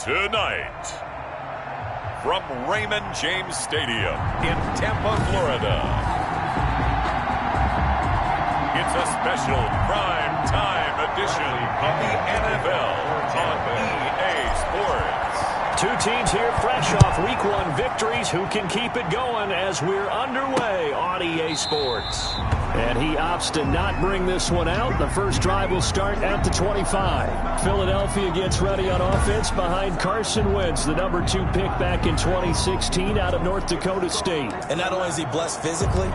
Tonight, from Raymond James Stadium in Tampa, Florida, it's a special prime time edition of the NFL on EA Sports. Two teams here fresh off Week 1 victories. Who can keep it going as we're underway on EA Sports? And he opts to not bring this one out. The first drive will start at the 25. Philadelphia gets ready on offense behind Carson Wentz, the number 2 pick back in 2016 out of North Dakota State. And not only is he blessed physically,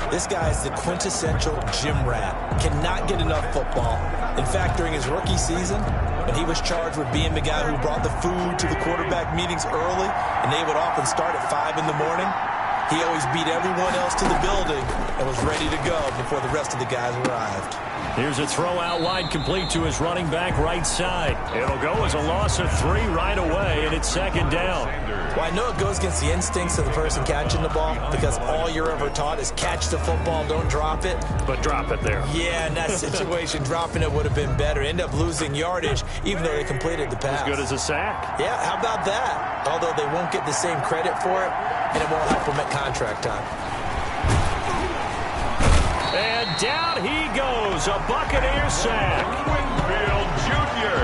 this guy is the quintessential gym rat. Cannot get enough football. In fact, during his rookie season, when he was charged with being the guy who brought the food to the quarterback meetings early, and they would often start at 5 in the morning, he always beat everyone else to the building and was ready to go before the rest of the guys arrived. Here's a throw out wide, complete to his running back right side. It'll go as a loss of 3 right away, and it's second down. Well, I know it goes against the instincts of the person catching the ball because all you're ever taught is catch the football, don't drop it. But drop it there. Yeah, in that situation, dropping it would have been better. End up losing yardage, even though they completed the pass. As good as a sack. Yeah, how about that? Although they won't get the same credit for it, and it won't help them at contract time. And down he goes, a Buccaneer sack. Wingfield Jr.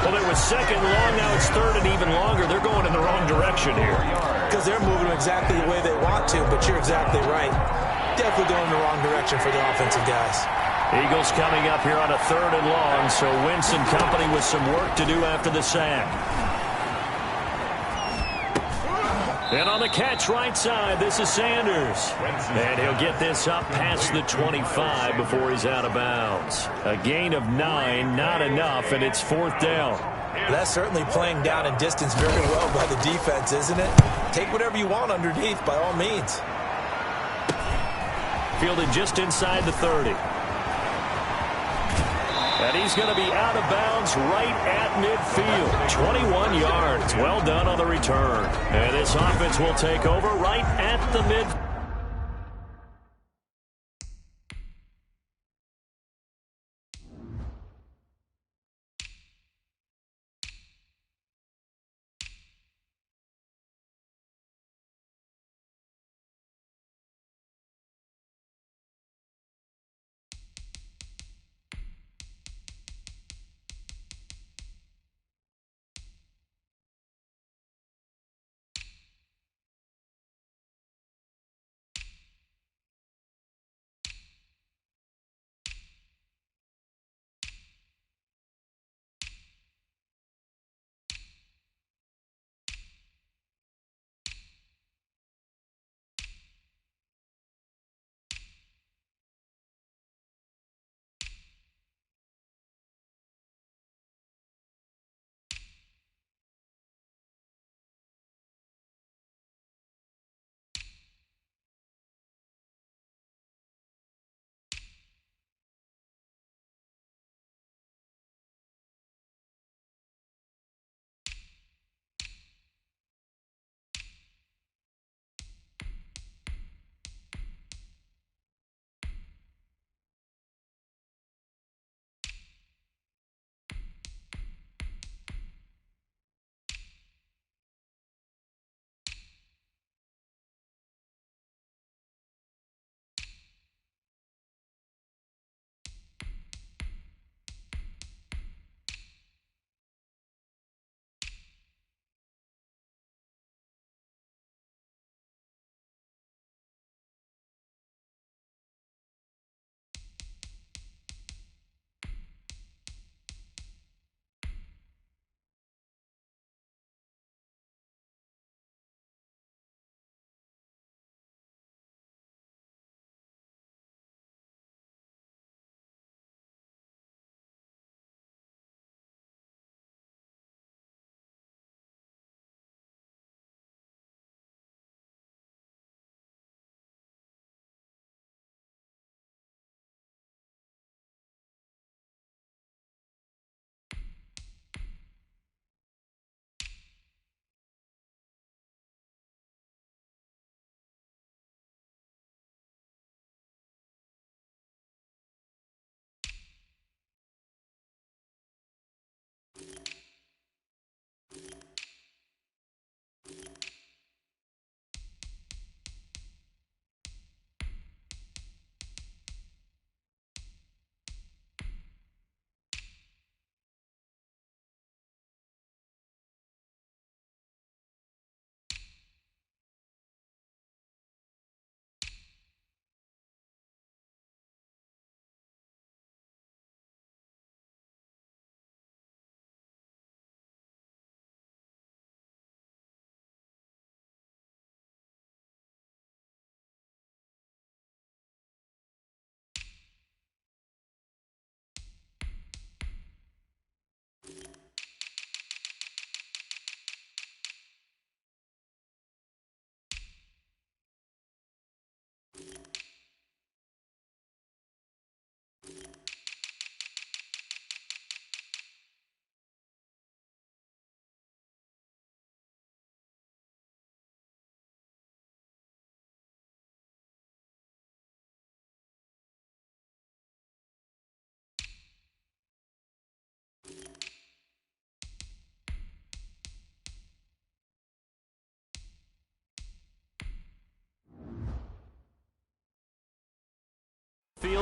Well, it was second long, now it's third and even longer. They're going in the wrong direction here. Because they're moving exactly the way they want to, but you're exactly right. Definitely going in the wrong direction for the offensive guys. Eagles coming up here on a third and long, so Wentz and company with some work to do after the sack. And on the catch right side, this is Sanders. And he'll get this up past the 25 before he's out of bounds. A gain of 9, not enough, and it's fourth down. That's certainly playing down and distance very well by the defense, isn't it? Take whatever you want underneath, by all means. Fielded just inside the 30. And he's going to be out of bounds right at midfield. 21 yards. Well done on the return. And this offense will take over right at the mid.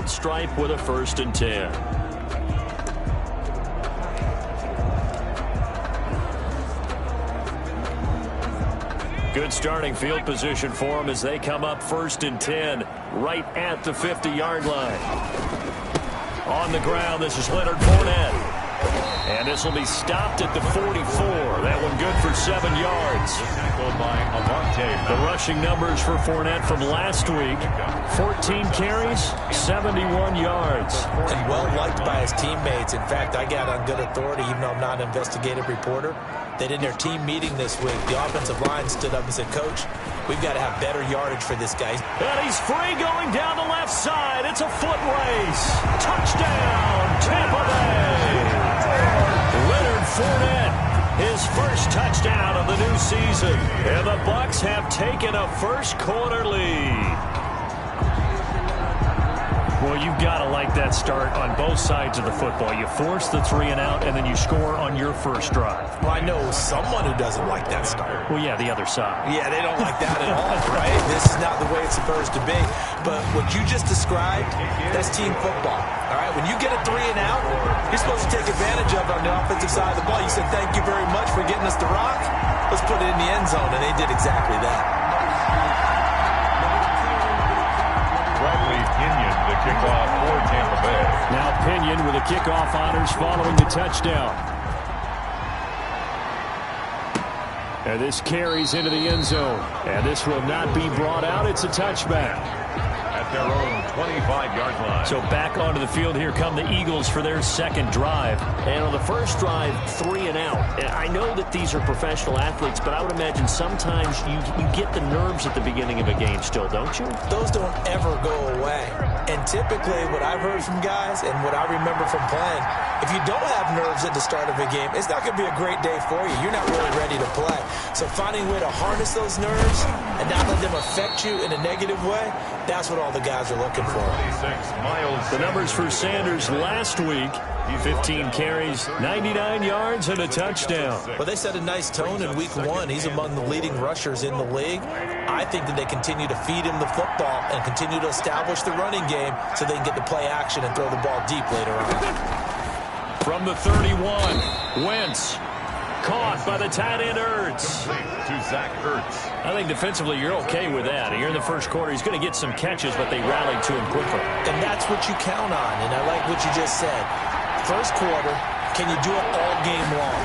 field stripe with a 1st and 10. Good starting field position for them as they come up 1st and 10 right at the 50-yard line. On the ground, this is Leonard Fournette. And this will be stopped at the 44. That one good for 7 yards. The rushing numbers for Fournette from last week: 14 carries, 71 yards. And well liked by his teammates. In fact, I got on good authority, even though I'm not an investigative reporter, that in their team meeting this week, the offensive line stood up and said, "Coach, we've got to have better yardage for this guy." And he's free going down the left side. It's a foot race. Touchdown, Tampa Bay. Leonard Fournette, his first touchdown of the new season. And the Bucs have taken a first-quarter lead. Well, you've got to like that start on both sides of the football. You force the 3 and out, and then you score on your first drive. Well, I know someone who doesn't like that start. Well, yeah, the other side. Yeah, they don't like that at all, right? This is not the way it's supposed to be. But what you just described, that's team football. All right, when you get a 3 and out, you're supposed to take advantage of it on the offensive side of the ball. You said, "Thank you very much for getting us the rock. Let's put it in the end zone," and they did exactly that. Kickoff for Tampa Bay. Now Pinion with the kickoff honors following the touchdown. And this carries into the end zone. And this will not be brought out. It's a touchback. At their own 25-yard line. So back onto the field here come the Eagles for their second drive. And on the first drive, 3 and out. And I know that these are professional athletes, but I would imagine sometimes you get the nerves at the beginning of a game still, don't you? Those don't ever go away. And typically what I've heard from guys and what I remember from playing, if you don't have nerves at the start of a game, it's not going to be a great day for you. You're not really ready to play. So finding a way to harness those nerves and not let them affect you in a negative way, that's what all the guys are looking for. The numbers for Sanders last week: 15 carries, 99 yards, and a touchdown. Well, they set a nice tone in week 1. He's among the leading rushers in the league. I think that they continue to feed him the football and continue to establish the running game so they can get the play action and throw the ball deep later on. From the 31, Wentz. Caught by the tight end, Ertz. To Zach Ertz. I think defensively you're okay with that. Here in the first quarter, he's going to get some catches, but they rallied to him quickly. And that's what you count on, and I like what you just said. First quarter, can you do it all game long?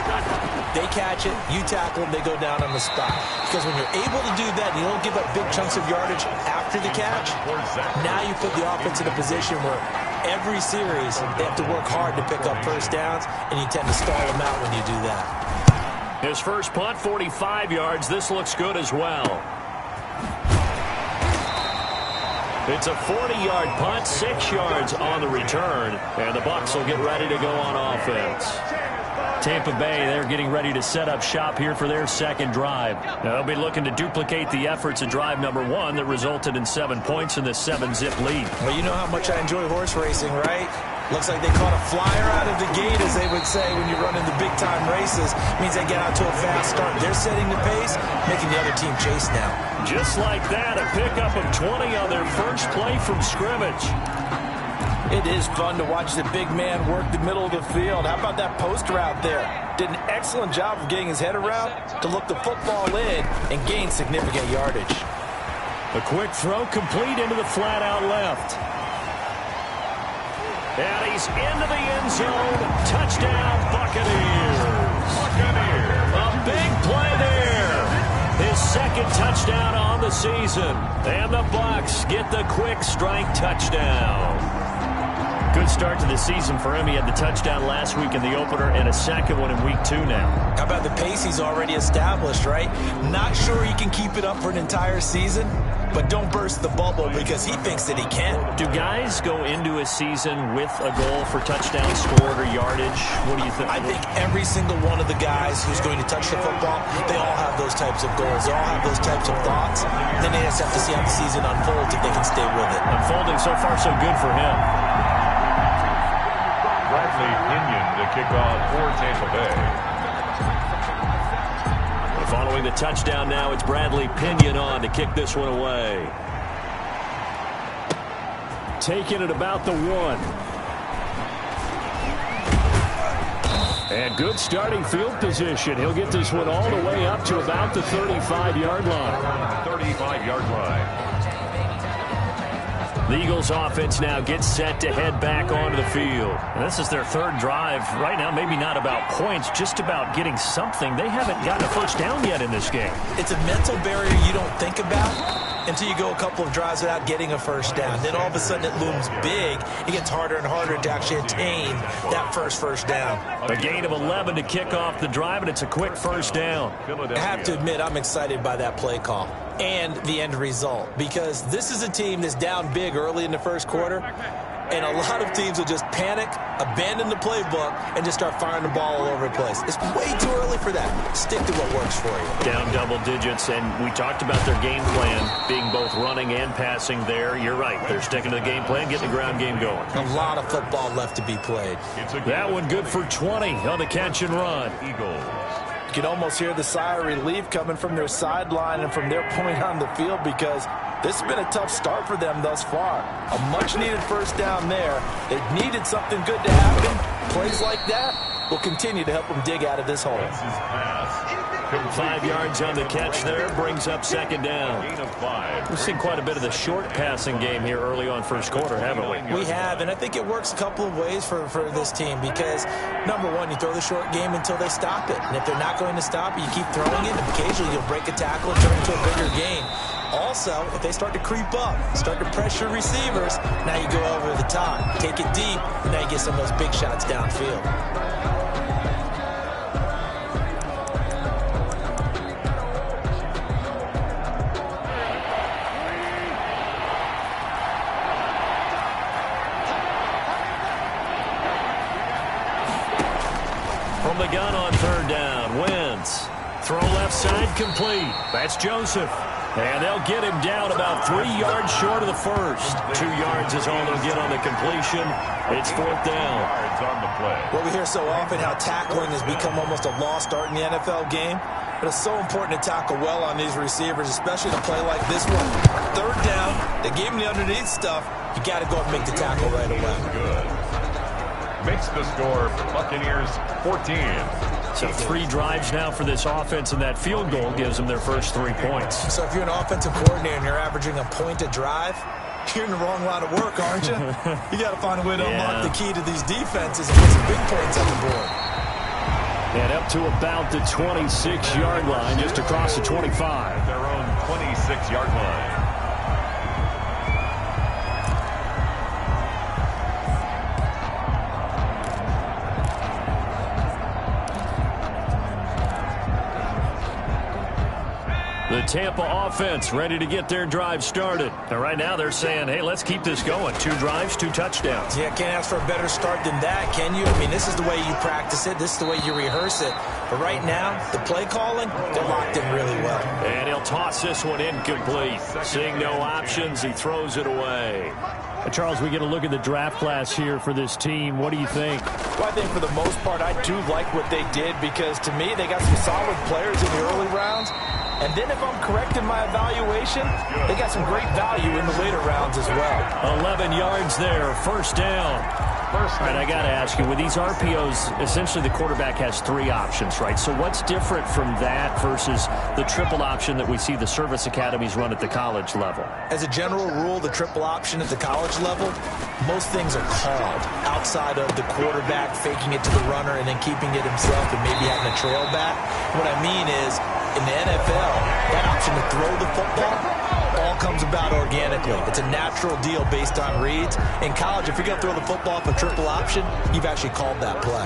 They catch it, you tackle them, they go down on the spot. Because when you're able to do that, and you don't give up big chunks of yardage after the catch, now you put the offense in a position where every series they have to work hard to pick up first downs, and you tend to stall them out when you do that. His first punt, 45 yards. This looks good as well. It's a 40-yard punt, 6 yards on the return, and the Bucs will get ready to go on offense. Tampa Bay, they're getting ready to set up shop here for their second drive. Now, they'll be looking to duplicate the efforts of drive number 1 that resulted in 7 points in this 7-zip lead. Well, you know how much I enjoy horse racing, right? Looks like they caught a flyer out of the gate, as they would say when you're running the big-time races. It means they get out to a fast start. They're setting the pace, making the other team chase now. Just like that, a pickup of 20 on their first play from scrimmage. It is fun to watch the big man work the middle of the field. How about that post route there? Did an excellent job of getting his head around to look the football in and gain significant yardage. A quick throw complete into the flat-out left. And he's into the end zone. Touchdown, Buccaneers. A big play there. His second touchdown on the season. And the Bucs get the quick strike touchdown. Good start to the season for him. He had the touchdown last week in the opener and a second one in week 2 now. How about the pace he's already established, right? Not sure he can keep it up for an entire season, but don't burst the bubble because he thinks that he can. Do guys go into a season with a goal for touchdowns scored or yardage? What do you think? I think every single one of the guys who's going to touch the football, they all have those types of goals. They all have those types of thoughts. Then they just have to see how the season unfolds if they can stay with it. Unfolding so far so good for him. Bradley Pinion to kick off for Tampa Bay. Following the touchdown now, it's Bradley Pinion on to kick this one away. taken at about the 1. And good starting field position. He'll get this one all the way up to about the 35-yard line. 35-yard line. The Eagles offense now gets set to head back onto the field. And this is their third drive. Right now, maybe not about points, just about getting something. They haven't gotten a first down yet in this game. It's a mental barrier you don't think about until you go a couple of drives without getting a first down. Then all of a sudden it looms big. It gets harder and harder to actually attain that first down. A gain of 11 to kick off the drive, and it's a quick first down. I have to admit, I'm excited by that play call and the end result, because this is a team that's down big early in the first quarter, and a lot of teams will just panic, abandon the playbook, and just start firing the ball all over the place. It's way too early for that. Stick to what works for you. Down double digits, and we talked about their game plan being both running and passing there. You're right. They're sticking to the game plan, getting the ground game going. A lot of football left to be played. That one good for 20 on the catch and run. Eagles. You can almost hear the sigh of relief coming from their sideline and from their point on the field, because this has been a tough start for them thus far. A much-needed first down there. They needed something good to happen. Plays like that will continue to help them dig out of this hole. 5 yards on the catch there, brings up second down. We've seen quite a bit of the short passing game here early on first quarter, haven't we? We have, and I think it works a couple of ways for this team, because, number one, you throw the short game until they stop it. And if they're not going to stop it, you keep throwing it, and occasionally you'll break a tackle and turn it into a bigger game. Also, if they start to creep up, start to pressure receivers, now you go over the top, take it deep, and now you get some of those big shots downfield. From the gun on third down, Wentz. Throw left side complete. That's Joseph. And they'll get him down about 3 yards short of the first. 2 yards is all they'll get on the completion. It's fourth down. On the play. Well, we hear so often how tackling has become almost a lost art in the NFL game. But it's so important to tackle well on these receivers, especially to play like this one. Third down, they gave him the underneath stuff. You got to go and make the tackle right away. Good. Makes the score Buccaneers 14. So 3 drives now for this offense, and that field goal gives them their first 3 points. So if you're an offensive coordinator and you're averaging a point a drive, you're in the wrong line of work, aren't you? You got to find a way to unlock the key to these defenses and get some big points on the board. And up to about the 26-yard line, just across the 25. Their own 26-yard line. The Tampa offense ready to get their drive started. And right now they're saying, hey, let's keep this going. 2 drives, 2 touchdowns. Yeah, can't ask for a better start than that, can you? I mean, this is the way you practice it. This is the way you rehearse it. But right now, the play calling, they're locked in really well. And he'll toss this one incomplete. Seeing no options, he throws it away. Charles, we get a look at the draft class here for this team. What do you think? Well, I think for the most part, I do like what they did, because to me, they got some solid players in the early rounds. And then if I'm correct in my evaluation, they got some great value in the later rounds as well. 11 yards there, first down. All right, I got to ask you, with these RPOs, essentially the quarterback has 3 options, right? So what's different from that versus the triple option that we see the service academies run at the college level? As a general rule, the triple option at the college level, most things are called outside of the quarterback faking it to the runner and then keeping it himself and maybe having a trail back. What I mean is, in the NFL, that option to throw the football all comes about organically. It's a natural deal based on reads. In college, if you're going to throw the football for triple option, you've actually called that play.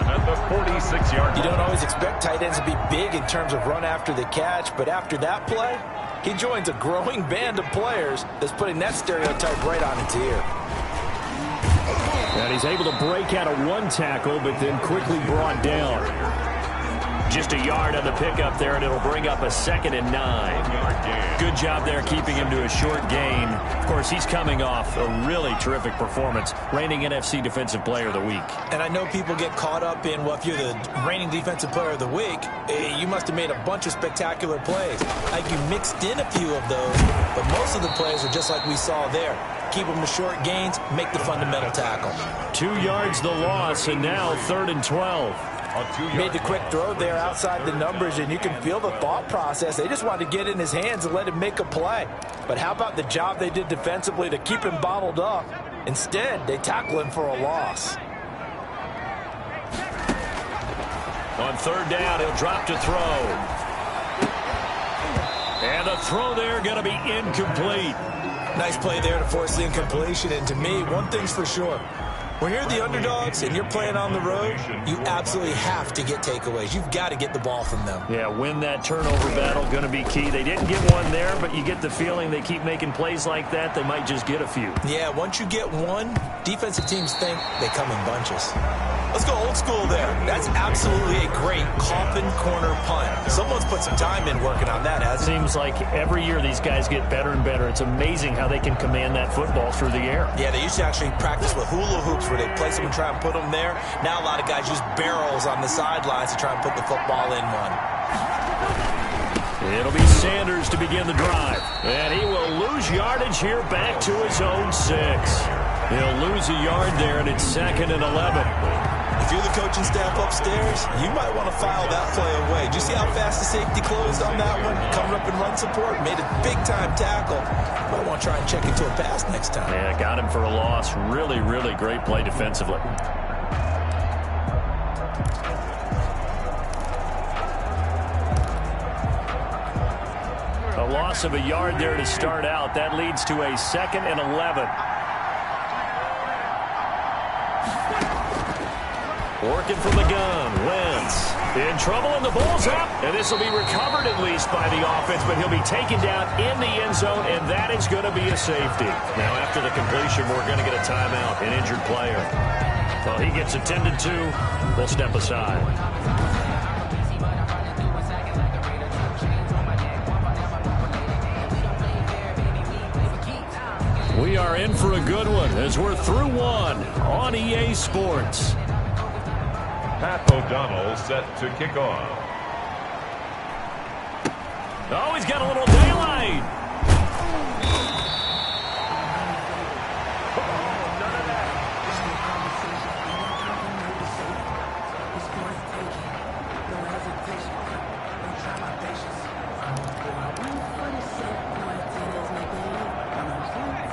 At the 46-yard line. You don't always expect tight ends to be big in terms of run after the catch, but after that play, he joins a growing band of players that's putting that stereotype right on its ear. And he's able to break out of 1 tackle, but then quickly brought down. just a yard on the pickup there, and it'll bring up a 2nd and 9. Good job there keeping him to a short gain. Of course, he's coming off a really terrific performance, reigning NFC Defensive Player of the Week. And I know people get caught up in, well, if you're the reigning Defensive Player of the Week, you must have made a bunch of spectacular plays. Like you mixed in a few of those, but most of the plays are just like we saw there. Keep them to short gains, make the fundamental tackle. 2 yards the loss, and now 3rd and 12. Made the quick throw there outside the numbers, and you can feel the thought process. They just wanted to get in his hands and let him make a play. But how about the job they did defensively to keep him bottled up? Instead, they tackle him for a loss. On 3rd down, he'll drop to throw. And the throw there going to be incomplete. Nice play there to force the incompletion. And to me, one thing's for sure. When you're the underdogs and you're playing on the road, you absolutely have to get takeaways. You've got to get the ball from them. Yeah, win that turnover battle, going to be key. They didn't get one there, but you get the feeling they keep making plays like that, they might just get a few. Yeah, once you get one, defensive teams think they come in bunches. Let's go old school there. That's absolutely a great coffin corner punt. Someone's put some time in working on that, hasn't it? Seems like every year these guys get better and better. It's amazing how they can command that football through the air. Yeah, they used to actually practice with hula hoops where they place them and try and put them there. Now a lot of guys use barrels on the sidelines to try and put the football in one. It'll be Sanders to begin the drive. And he will lose yardage here back to his own 6. He'll lose a yard there, and it's 2nd and 11. If you're the coaching staff upstairs, you might want to file that play away. Do you see how fast the safety closed on that one? Coming up in run support, made a big-time tackle. Might want to try and check into a pass next time. Yeah, got him for a loss. Really, really great play defensively. A loss of a yard there to start out. That leads to a 2nd and 11. Working from the gun, Wentz in trouble, and the ball's up. And this will be recovered at least by the offense, but he'll be taken down in the end zone, and that is going to be a safety. Now, after the completion, we're going to get a timeout, an injured player. Well, he gets attended to. They'll step aside. We are in for a good one as we're through one on EA Sports. Pat O'Donnell set to kick off. Oh, he's got a little daylight.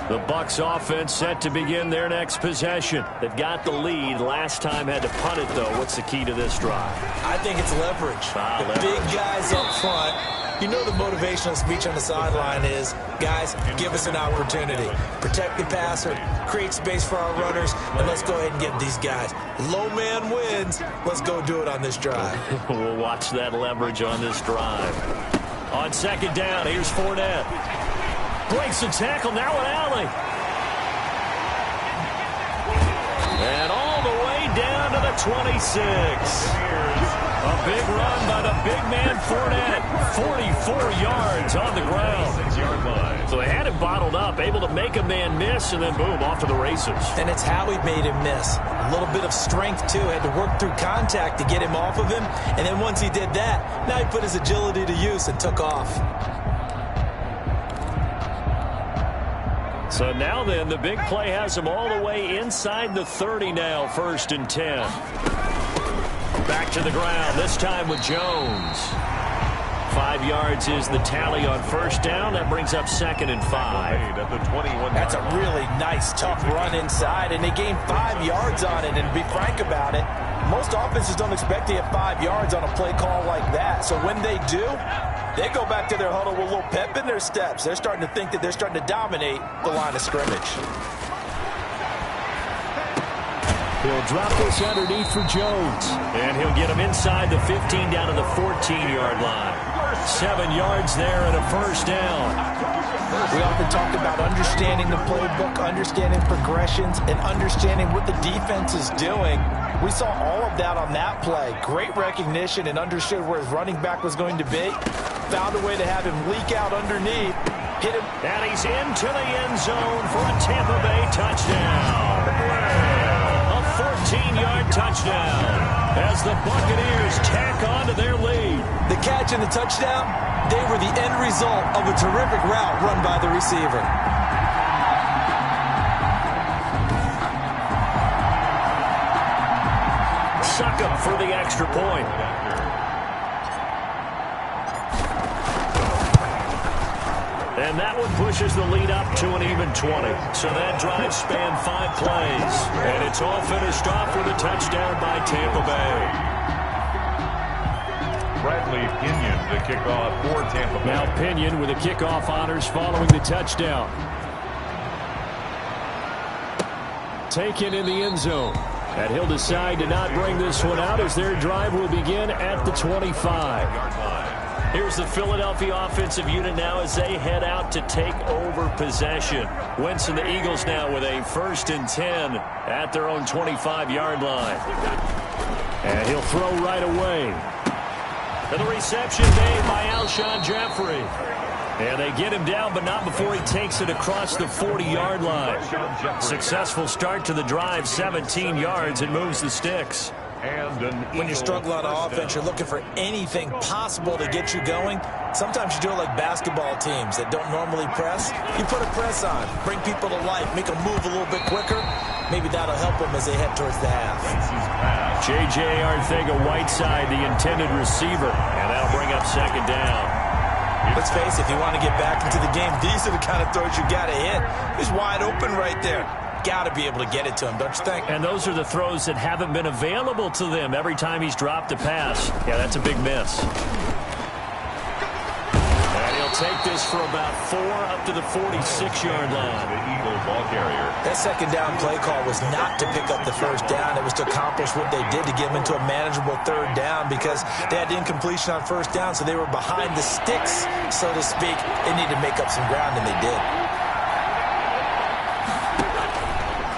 The Bucs offense set to begin their next possession. They've got the lead. Last time had to punt it, though. What's the key to this drive? I think it's leverage. Leverage. Big guys up front. You know the motivational speech on the sideline is, guys, give us an opportunity. Protect the passer, create space for our runners, and let's go ahead and get these guys. Low man wins. Let's go do it on this drive. We'll watch that leverage on this drive. On 2nd down, here's Fournette. Breaks the tackle, now an alley. And all the way down to the 26. A big run by the big man Fournette. 44 yards on the ground. 6-yard line. So they had him bottled up, able to make a man miss, and then boom, off to the races. And it's how he made him miss. A little bit of strength, too. Had to work through contact to get him off of him. And then once he did that, now he put his agility to use and took off. So now then, the big play has him all the way inside the 30 now, 1st and 10. Back to the ground, this time with Jones. 5 yards is the tally on 1st down. That brings up 2nd and 5. At the 21. That's a really nice, tough run inside, and they gained 5 yards on it. And to be frank about it, most offenses don't expect to get 5 yards on a play call like that. So when they do, they go back to their huddle with a little pep in their steps. They're starting to think that they're starting to dominate the line of scrimmage. He'll drop this underneath for Jones. And he'll get him inside the 15 down to the 14-yard line. 7 yards there and a first down. We often talk about understanding the playbook, understanding progressions, and understanding what the defense is doing. We saw all of that on that play. Great recognition and understood where his running back was going to be. Found a way to have him leak out underneath. Hit him. And he's into the end zone for a Tampa Bay touchdown. A 14-yard touchdown as the Buccaneers tack on to their lead. The catch and the touchdown, they were the end result of a terrific route run by the receiver. Suck him for the extra point. And that one pushes the lead up to an even 20. So that drive spanned 5 plays. And it's all finished off with a touchdown by Tampa Bay. Bradley Pinion, the kickoff for Tampa Bay. Now Pinion with the kickoff honors following the touchdown. Taken in the end zone. And he'll decide to not bring this one out as their drive will begin at the 25. Here's the Philadelphia offensive unit now as they head out to take over possession. Wentz and the Eagles now with a 1st and 10 at their own 25-yard line. And he'll throw right away. And the reception made by Alshon Jeffrey. And they get him down, but not before he takes it across the 40-yard line. Successful start to the drive, 17 yards, and moves the sticks. When you struggle on offense, you're looking for anything possible to get you going. Sometimes you do it like basketball teams that don't normally press. You put a press on, bring people to life, make them move a little bit quicker. Maybe that'll help them as they head towards the half. J.J. Arcega-Whiteside, the intended receiver, and that'll bring up 2nd down. Let's face it, if you want to get back into the game, these are the kind of throws you got to hit. He's wide open right there. Got to be able to get it to him, don't you think? And those are the throws that haven't been available to them every time he's dropped a pass. Yeah, that's a big miss. And he'll take this for about 4 up to the 46-yard line. The Eagle ball carrier. That 2nd down play call was not to pick up the 1st down. It was to accomplish what they did to get them into a manageable 3rd down because they had incompletion on 1st down, so they were behind the sticks, so to speak. They needed to make up some ground, and they did.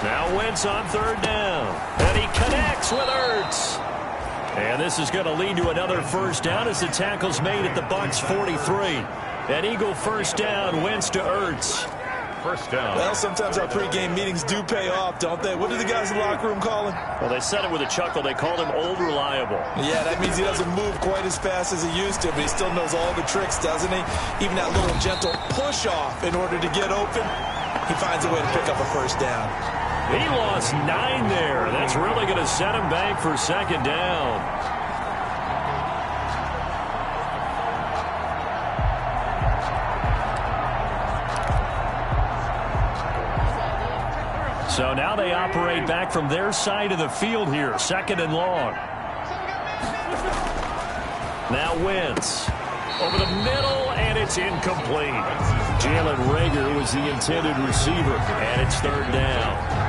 Now Wentz on 3rd down. And he connects with Ertz. And this is going to lead to another 1st down as the tackle's made at the Bucs 43. An Eagle 1st down, Wentz to Ertz. 1st down. Well, sometimes our pregame meetings do pay off, don't they? What do the guys in the locker room call him? Well, they said it with a chuckle. They called him Old Reliable. Yeah, that means he doesn't move quite as fast as he used to, but he still knows all the tricks, doesn't he? Even that little gentle push-off in order to get open, he finds a way to pick up a 1st down. He lost 9 there. That's really going to set him back for 2nd down. So now they operate back from their side of the field here. 2nd and long. Now Wentz. Over the middle, and it's incomplete. Jalen Reagor was the intended receiver, and it's 3rd down.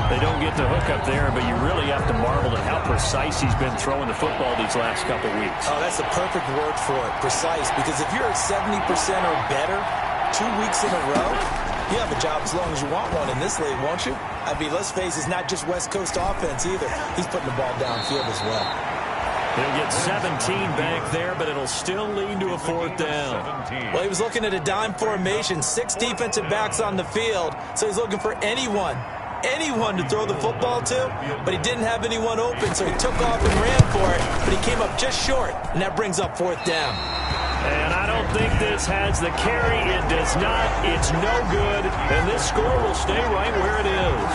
They don't get the hook up there, but you really have to marvel at how precise he's been throwing the football these last couple weeks. Oh, that's the perfect word for it, precise, because if you're at 70% or better 2 weeks in a row, you have a job as long as you want one in this league, won't you? I mean, let's face it, it's not just West Coast offense either. He's putting the ball downfield as well. He'll get 17 back there, but it'll still lead to a 4th down. Well, he was looking at a dime formation, 6 defensive backs on the field, so he's looking for anyone to throw the football to, but he didn't have anyone open, so he took off and ran for it, but he came up just short, and that brings up 4th down. And I don't think this has the carry. It does not. It's no good, and this score will stay right where it is.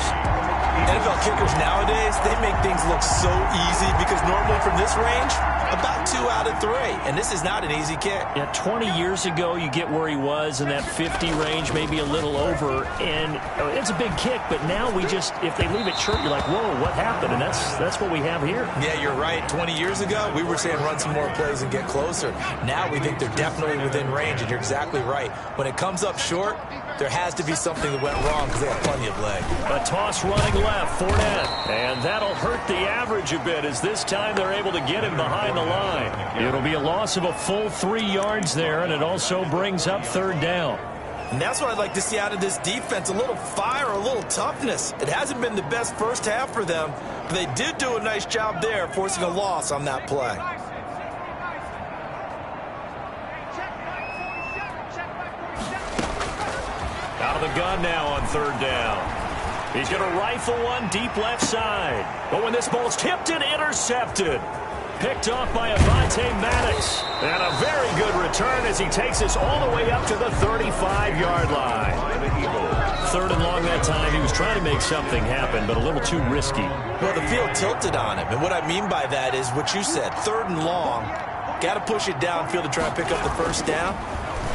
NFL kickers nowadays, they make things look so easy because normally from this range, about 2 out of 3, and this is not an easy kick. Yeah, 20 years ago, you get where he was in that 50 range, maybe a little over, and it's a big kick, but now we just, if they leave it short, you're like, whoa, what happened? And that's what we have here. Yeah, you're right. 20 years ago, we were saying run some more plays and get closer. Now we think they're definitely within range, and you're exactly right. When it comes up short, There has to be something that went wrong because they have plenty of leg. A toss running left, Fournette. And that'll hurt the average a bit as this time they're able to get him behind the line. It'll be a loss of a full 3 yards there, and it also brings up 3rd down. And that's what I'd like to see out of this defense, a little fire, a little toughness. It hasn't been the best first half for them, but they did do a nice job there, forcing a loss on that play. Out of the gun now on 3rd down. He's going to rifle one deep left side. But when this ball's tipped and intercepted. Picked off by Avonte Maddox. And a very good return as he takes us all the way up to the 35-yard line. 3rd and long that time. He was trying to make something happen, but a little too risky. Well, the field tilted on him. And what I mean by that is what you said. 3rd and long. Got to push it downfield to try and pick up the first down.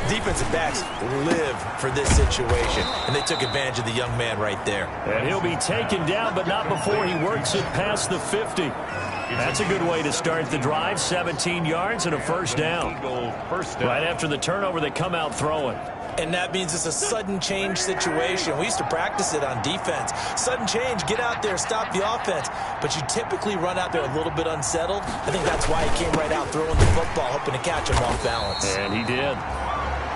Defensive backs live for this situation, and they took advantage of the young man right there. And he'll be taken down, but not before he works it past the 50. That's a good way to start the drive. 17 yards and a first down. Right after the turnover, they come out throwing. And that means it's a sudden change situation. We used to practice it on defense. Sudden change, get out there, stop the offense. But you typically run out there a little bit unsettled. I think that's why he came right out throwing the football, hoping to catch him off balance. And he did.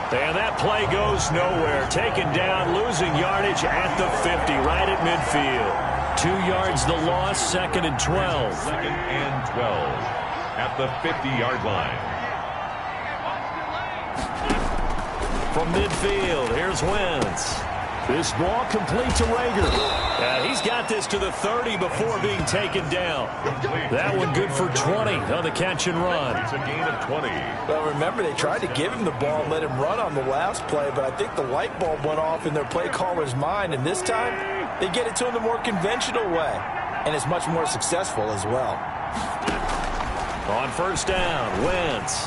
And that play goes nowhere. Taken down, losing yardage at the 50, right at midfield. 2 yards the loss, 2nd and 12. 2nd and 12 at the 50-yard line. From midfield, here's Wentz. This ball complete to Rager. He's got this to the 30 before being taken down. That one good for 20 on the catch and run. It's a gain of 20. Well, remember, they tried to give him the ball and let him run on the last play, but I think the light bulb went off in their play caller's mind, and this time they get it to him the more conventional way, and it's much more successful as well. On first down, Wentz.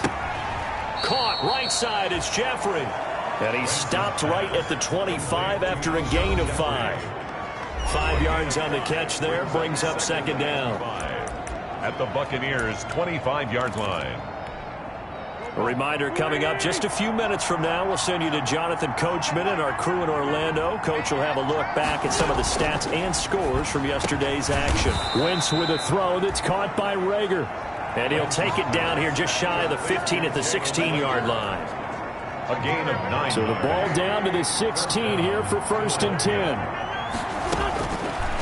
Caught right side is Jeffrey. And he stopped right at the 25 after a gain of 5. 5 yards on the catch there, brings up 2nd down. At the Buccaneers' 25-yard line. A reminder coming up just a few minutes from now. We'll send you to Jonathan Coachman and our crew in Orlando. Coach will have a look back at some of the stats and scores from yesterday's action. Wentz with a throw that's caught by Rager. And he'll take it down here just shy of the 15 at the 16-yard line. A gain of 9. So the ball down to the 16 here for 1st and 10.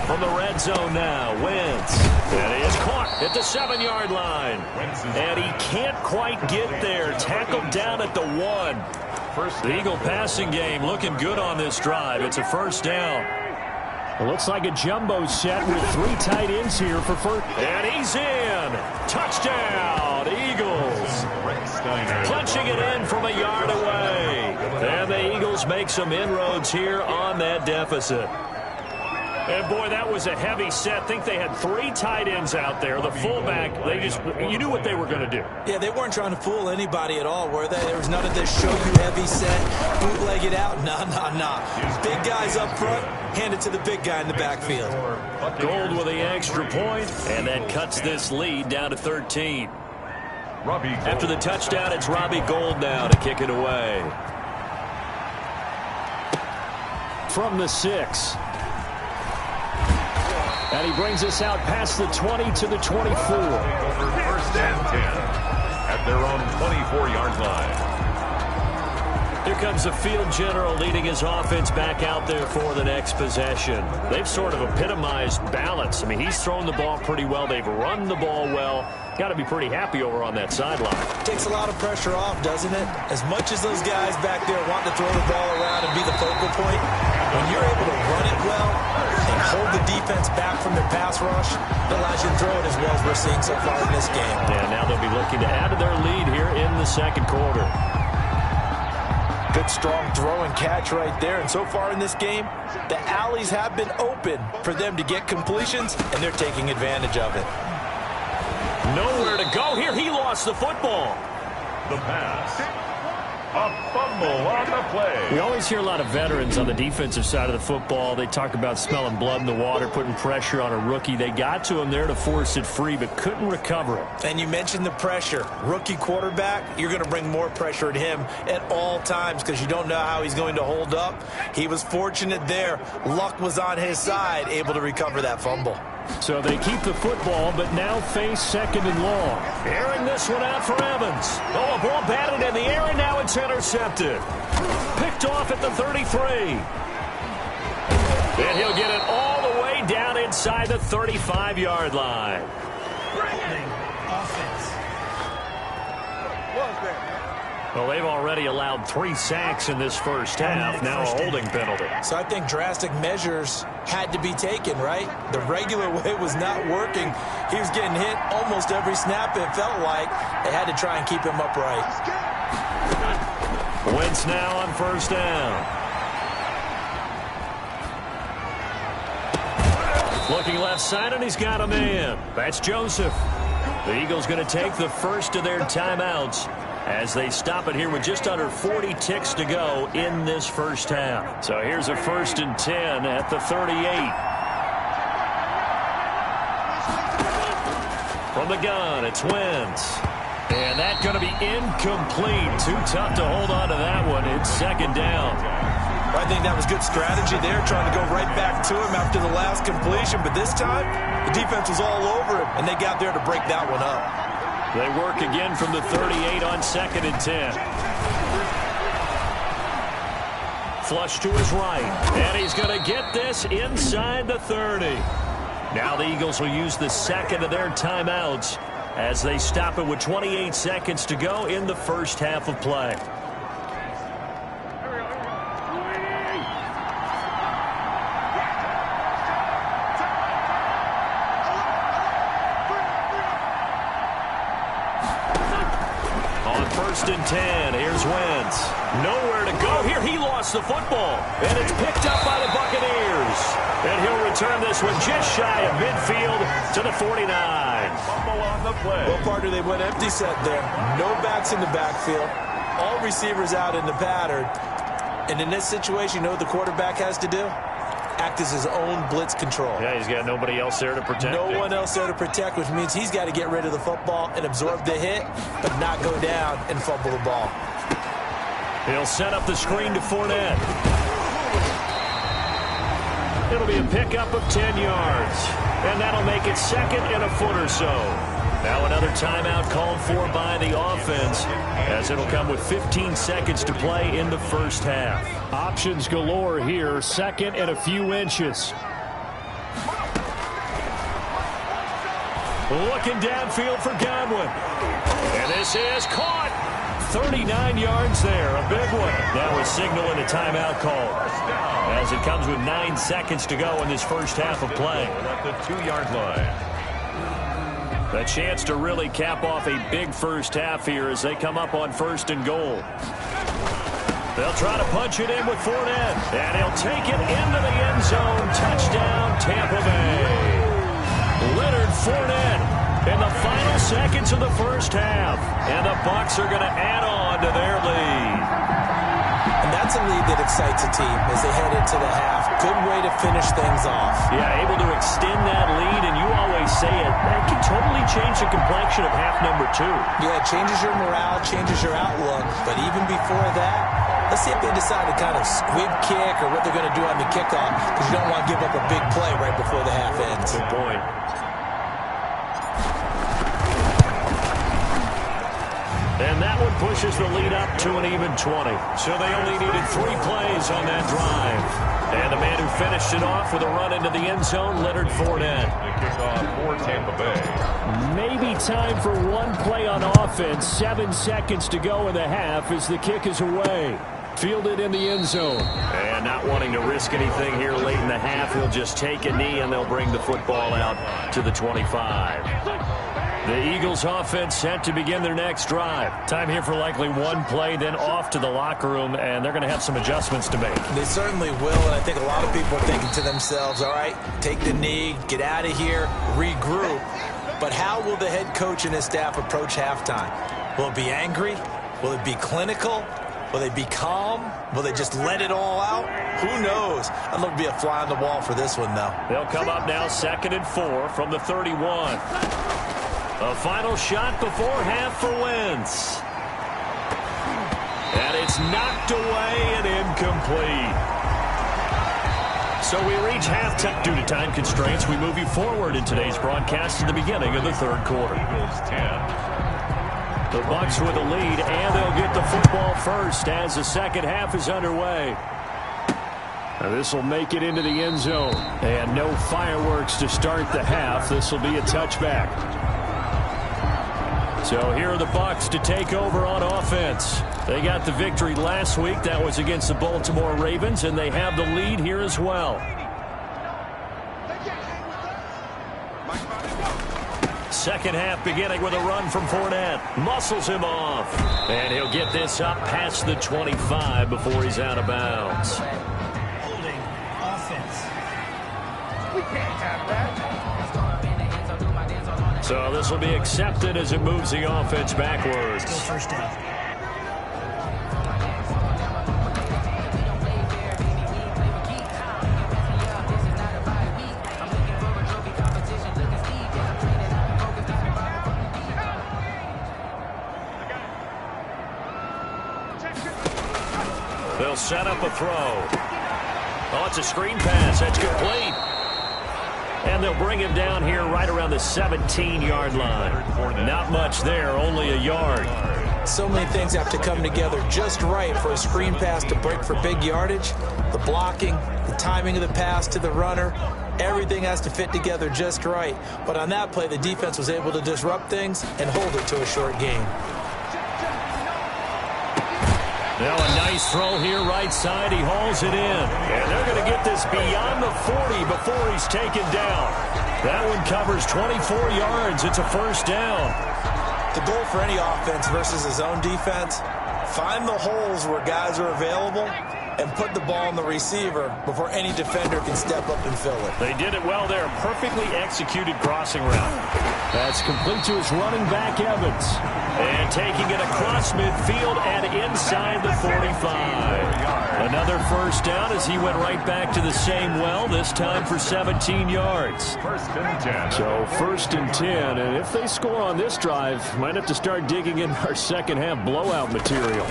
From the red zone now, Wentz. And he is caught at the 7-yard line. And he can't quite get there. Tackled down at the 1. The Eagle passing game looking good on this drive. It's a first down. It looks like a jumbo set with 3 tight ends here for first. And he's in. Touchdown, Eagles. Punching it in from a yard away. And the Eagles make some inroads here on that deficit. And, boy, that was a heavy set. I think they had 3 tight ends out there. The fullback, you knew what they were going to do. Yeah, they weren't trying to fool anybody at all, were they? There was none of this show you heavy set, bootleg it out. Nah. Big guys up front, hand it to the big guy in the backfield. Gold with the extra point, and that cuts this lead down to 13. After the touchdown, it's Robbie Gould now to kick it away. From the 6. And he brings us out past the 20 to the 24. 1st and 10 at their own 24-yard line. Here comes the field general leading his offense back out there for the next possession. They've sort of epitomized balance. I mean, he's thrown the ball pretty well. They've run the ball well. Got to be pretty happy over on that sideline. Takes a lot of pressure off, doesn't it? As much as those guys back there want to throw the ball around and be the focal point, when you're able to run it well and hold the defense back from their pass rush, it allows you to throw it as well as we're seeing so far in this game. And now they'll be looking to add to their lead here in the 2nd quarter. Good, strong throw and catch right there. And so far in this game, the alleys have been open for them to get completions, and they're taking advantage of it. Nowhere to go here. He lost the football. The pass. A fumble on the play. We always hear a lot of veterans on the defensive side of the football. They talk about smelling blood in the water, putting pressure on a rookie. They got to him there to force it free, but couldn't recover it. And you mentioned the pressure. Rookie quarterback, you're going to bring more pressure at him at all times because you don't know how he's going to hold up. He was fortunate there. Luck was on his side, able to recover that fumble. So they keep the football, but now face second and long. Airing this one out for Evans. Oh, a ball batted in the air, and now it's intercepted. Picked off at the 33. And he'll get it all the way down inside the 35-yard line. Well, they've already allowed 3 sacks in this first half. Now a holding penalty. So I think drastic measures had to be taken, right? The regular way was not working. He was getting hit almost every snap, it felt like. They had to try and keep him upright. Wentz now on first down. Looking left side, and he's got a man. That's Joseph. The Eagles going to take the first of their timeouts as they stop it here with just under 40 ticks to go in this first half. So here's a 1st and 10 at the 38. From the gun, it's Wentz. And that's going to be incomplete. Too tough to hold on to that one. It's second down. I think that was good strategy there, trying to go right back to him after the last completion. But this time, the defense was all over him, and they got there to break that one up. They work again from the 38 on 2nd and 10. Flush to his right. And he's going to get this inside the 30. Now the Eagles will use the second of their timeouts as they stop it with 28 seconds to go in the first half of play. First and 10. Here's Wentz. Nowhere to go here. He lost the football. And it's picked up by the Buccaneers. And he'll return this one just shy of midfield to the 49. Fumble on the play. Well, partner, they went empty set there. No backs in the backfield. All receivers out in the pattern. And in this situation, you know what the quarterback has to do? Act as his own blitz control. Yeah, he's got nobody else there to protect. No one else there to protect, which means he's got to get rid of the football and absorb the hit, but not go down and fumble the ball. He'll set up the screen to Fournette. It'll be a pickup of 10 yards. And that'll make it second and a foot or so. Now another timeout called for by the offense, as it'll come with 15 seconds to play in the first half. Options galore here, second and a few inches. Looking downfield for Godwin. And this is caught. 39 yards there, a big one. That was signaling a timeout call, as it comes with 9 seconds to go in this first half of play. At the 2-yard line. A chance to really cap off a big first half here as they come up on 1st and goal. They'll try to punch it in with Fournette, and he'll take it into the end zone. Touchdown, Tampa Bay. Leonard Fournette in the final seconds of the first half, and the Bucs are going to add on to their lead. And that's a lead that excites a team as they head into the half. Good way to finish things off. Yeah, able to extend that lead, and you always say it, that can totally change the complexion of half number 2. Yeah, it changes your morale, changes your outlook. But even before that, let's see if they decide to kind of squib kick or what they're going to do on the kickoff, because you don't want to give up a big play right before the half ends. Good point. And that one pushes the lead up to an even 20. So they only needed 3 plays on that drive. And the man who finished it off with a run into the end zone, Leonard Fournette. The kickoff for Tampa Bay. Maybe time for one play on offense. 7 seconds to go in the half as the kick is away. Fielded in the end zone. And not wanting to risk anything here late in the half, he'll just take a knee and they'll bring the football out to the 25. The Eagles offense set to begin their next drive. Time here for likely one play, then off to the locker room, and they're going to have some adjustments to make. They certainly will, and I think a lot of people are thinking to themselves, all right, take the knee, get out of here, regroup. But how will the head coach and his staff approach halftime? Will it be angry? Will it be clinical? Will they be calm? Will they just let it all out? Who knows? I'd love to be a fly on the wall for this one, though. They'll come up now 2nd and 4 from the 31. A final shot before half for Wentz. And it's knocked away and incomplete. So we reach halftime. Due to time constraints, we move you forward in today's broadcast to the beginning of the 3rd quarter. The Bucs with a lead, and they'll get the football first as the 2nd half is underway. Now this will make it into the end zone. And no fireworks to start the half. This will be a touchback. So here are the Bucs to take over on offense. They got the victory last week. That was against the Baltimore Ravens, and they have the lead here as well. Second half beginning with a run from Fournette. Muscles him off. And he'll get this up past the 25 before he's out of bounds. Holding offense. We can't have that. So this will be accepted as it moves the offense backwards. Still first down. They'll set up a throw. Oh, it's a screen pass. That's complete. And they'll bring him down here right around the 17-yard line. Not much there, only a yard. So many things have to come together just right for a screen pass to break for big yardage. The blocking, the timing of the pass to the runner, everything has to fit together just right. But on that play, the defense was able to disrupt things and hold it to a short gain. Now a nice throw here right side. He hauls it in. And they're going to get this beyond the 40 before he's taken down. That one covers 24 yards. It's a first down. The goal for any offense versus his own defense, find the holes where guys are available and put the ball on the receiver before any defender can step up and fill it. They did it well there. Perfectly executed crossing route. That's complete to his running back, Evans. And taking it across midfield and inside the 45. Another first down as he went right back to the same well, this time for 17 yards. First and 10. So first and 10, and if they score on this drive, might have to start digging in our second half blowout material.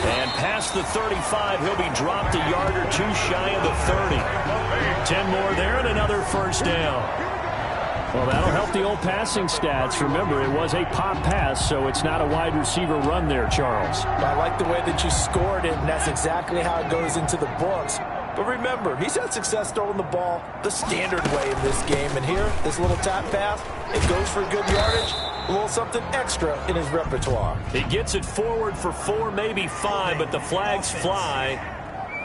And past the 35, he'll be dropped a yard or two shy of the 30. 10 more there and another first down. Well, that'll help the old passing stats. Remember, it was a pop pass, so it's not a wide receiver run there, Charles. I like the way that you scored it, and that's exactly how it goes into the books. But remember, he's had success throwing the ball the standard way in this game. And here, this little tap pass, it goes for good yardage, a little something extra in his repertoire. He gets it forward for 4, maybe 5, but the flags fly.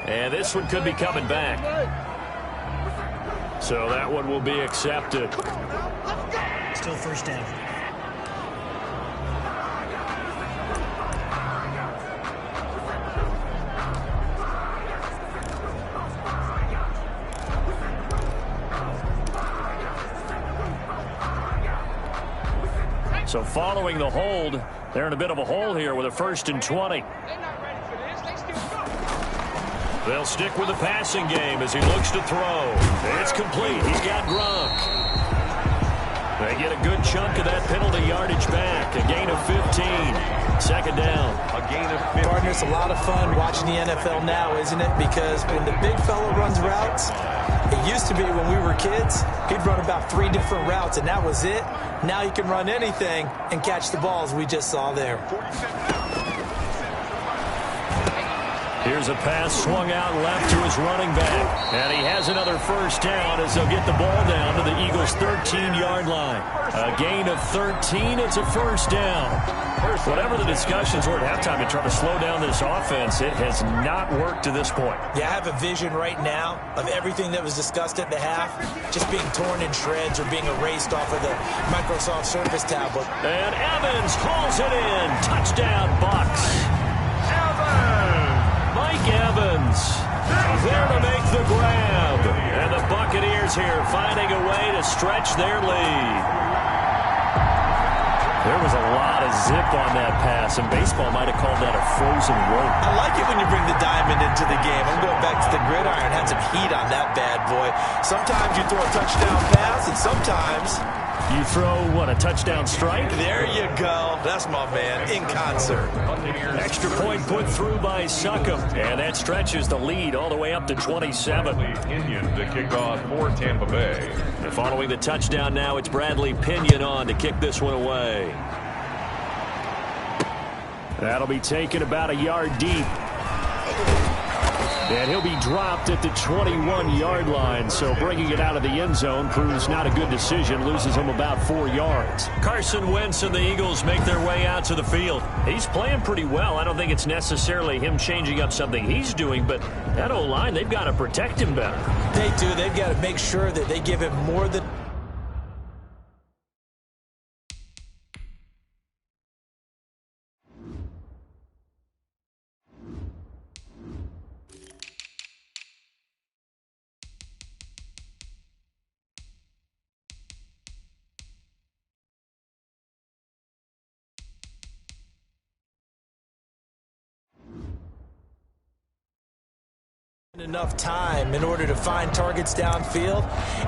And this one could be coming back. So that one will be accepted. Still first down. So following the hold, they're in a bit of a hole here with a first and 20. They'll stick with the passing game as he looks to throw. It's complete. He's got Gronk. They get a good chunk of that penalty yardage back. A gain of 15. Second down. A gain of 15. Partner, it's a lot of fun watching the NFL now, isn't it? Because when the big fella runs routes, it used to be when we were kids, he'd run about 3 different routes, and that was it. Now you can run anything and catch the balls we just saw there. Here's a pass swung out left to his running back. And he has another first down as they'll get the ball down to the Eagles' 13-yard line. A gain of 13. It's a first down. Whatever the discussions were at halftime to try to slow down this offense, it has not worked to this point. Yeah, I have a vision right now of everything that was discussed at the half just being torn in shreds or being erased off of the Microsoft Surface tablet. And Evans hauls it in. Touchdown, Bucs. Mike Evans there to make the grab. And the Buccaneers here finding a way to stretch their lead. There was a lot of zip on that pass, and baseball might have called that a frozen rope. I like it when you bring the diamond into the game. I'm going back to the gridiron. Had some heat on that bad boy. Sometimes you throw a touchdown pass, and sometimes you throw, what, a touchdown strike? There you go. That's my man, in concert. Extra point put through by Succop, and that stretches the lead all the way up to 27. Pinion to kick off for Tampa Bay. And following the touchdown now, it's Bradley Pinion on to kick this one away. That'll be taken about a yard deep. And he'll be dropped at the 21-yard line, so bringing it out of the end zone proves not a good decision, loses him about 4 yards. Carson Wentz and the Eagles make their way out to the field. He's playing pretty well. I don't think it's necessarily him changing up something he's doing, but that O-line, they've got to protect him better. They do. They've got to make sure that they give him more than... enough time in order to find targets downfield.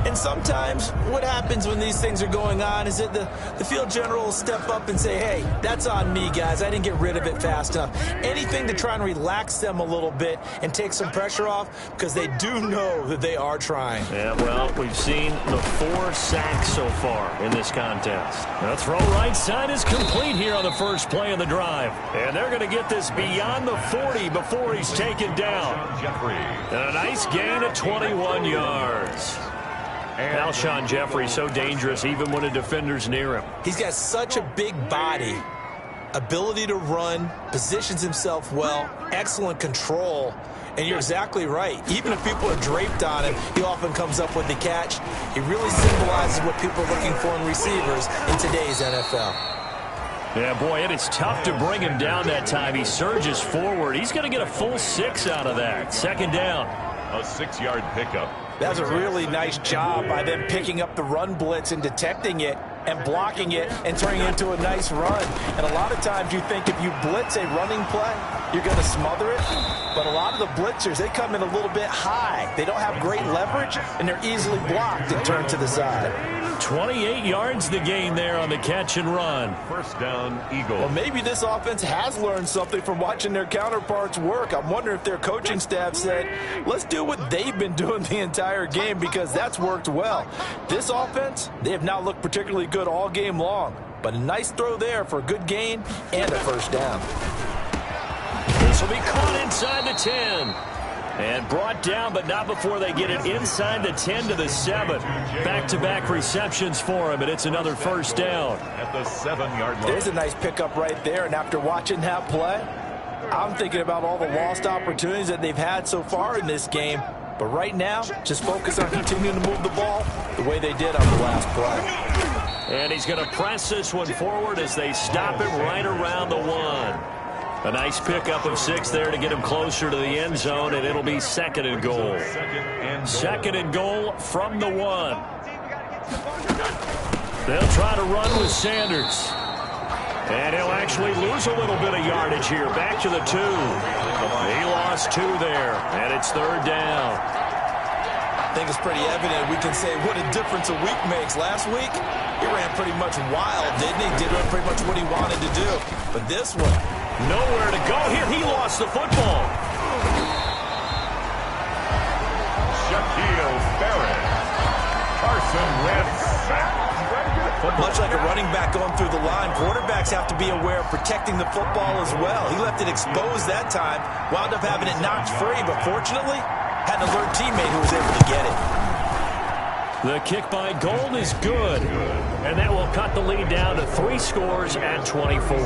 And sometimes what happens when these things are going on is that the field general will step up and say, hey, that's on me, guys. I didn't get rid of it fast enough. Anything to try and relax them a little bit and take some pressure off, because they do know that they are trying. Yeah, well, we've seen the 4 sacks so far in this contest. The throw right side is complete here on the first play of the drive. And they're going to get this beyond the 40 before he's taken down. Jeffrey. And a nice gain of 21 yards. Alshon Jeffrey, so dangerous even when a defender's near him. He's got such a big body, ability to run, positions himself well, excellent control. And you're exactly right. Even if people are draped on him, he often comes up with the catch. He really symbolizes what people are looking for in receivers in today's NFL. Yeah, boy, it is tough to bring him down that time. He surges forward. He's going to get a full 6 out of that. Second down. A 6-yard pickup. That was a really nice job by them picking up the run blitz and detecting it and blocking it and turning it into a nice run. And a lot of times you think if you blitz a running play, you're going to smother it. But a lot of the blitzers, they come in a little bit high. They don't have great leverage, and they're easily blocked and turned to the side. 28 yards the gain there on the catch and run. First down, Eagles. Well, maybe this offense has learned something from watching their counterparts work. I'm wondering if their coaching staff said, let's do what they've been doing the entire game, because that's worked well. This offense, they have not looked particularly good all game long. But a nice throw there for a good gain and a first down. This will be caught inside the 10. And brought down, but not before they get it inside the 10 to the 7. Back-to-back receptions for him, and it's another first down. At the 7-yard line. There's a nice pickup right there, and after watching that play, I'm thinking about all the lost opportunities that they've had so far in this game. But right now, just focus on continuing to move the ball the way they did on the last play. And he's going to press this one forward as they stop him right around the 1. A nice pickup of 6 there to get him closer to the end zone, and it'll be second and goal. Second and goal from the 1. They'll try to run with Sanders. And he'll actually lose a little bit of yardage here. Back to the 2. He lost 2 there, and it's third down. I think it's pretty evident. We can say what a difference a week makes. Last week, he ran pretty much wild, didn't he? Did pretty much what he wanted to do. But this one, nowhere to go here. He lost the football. Shaquille Barrett. Carson Wentz sacked. much like a running back going through the line, quarterbacks have to be aware of protecting the football as well. He left it exposed that time, wound up having it knocked free, but fortunately, had an alert teammate who was able to get it. The kick by Gold is good, and that will cut the lead down to 3 scores at 24.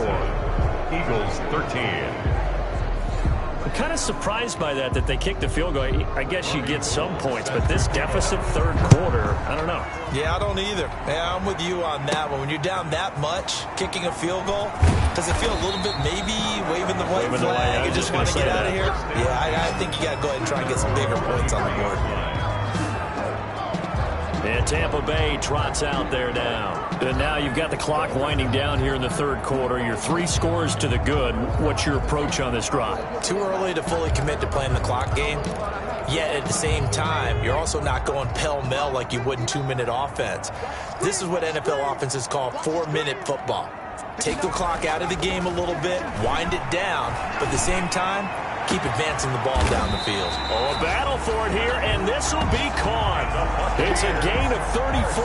Eagles 13. I'm kind of surprised by that they kicked the field goal. I guess you get some points, but this deficit third quarter, I don't know. Yeah, I don't either. Yeah, I'm with you on that one. When you're down that much, kicking a field goal, does it feel a little bit maybe waving the white flag? You just want to get out of here? Yeah, I think you got to go ahead and try and get some bigger points on the board. And Tampa Bay trots out there now. And now you've got the clock winding down here in the third quarter. You're 3 scores to the good. What's your approach on this drive? Too early to fully commit to playing the clock game. Yet at the same time, you're also not going pell-mell like you would in 2-minute offense. This is what NFL offenses call 4-minute football. Take the clock out of the game a little bit, wind it down, but at the same time, keep advancing the ball down the field. Oh, a battle for it here, and this will be caught. It's a gain of 34.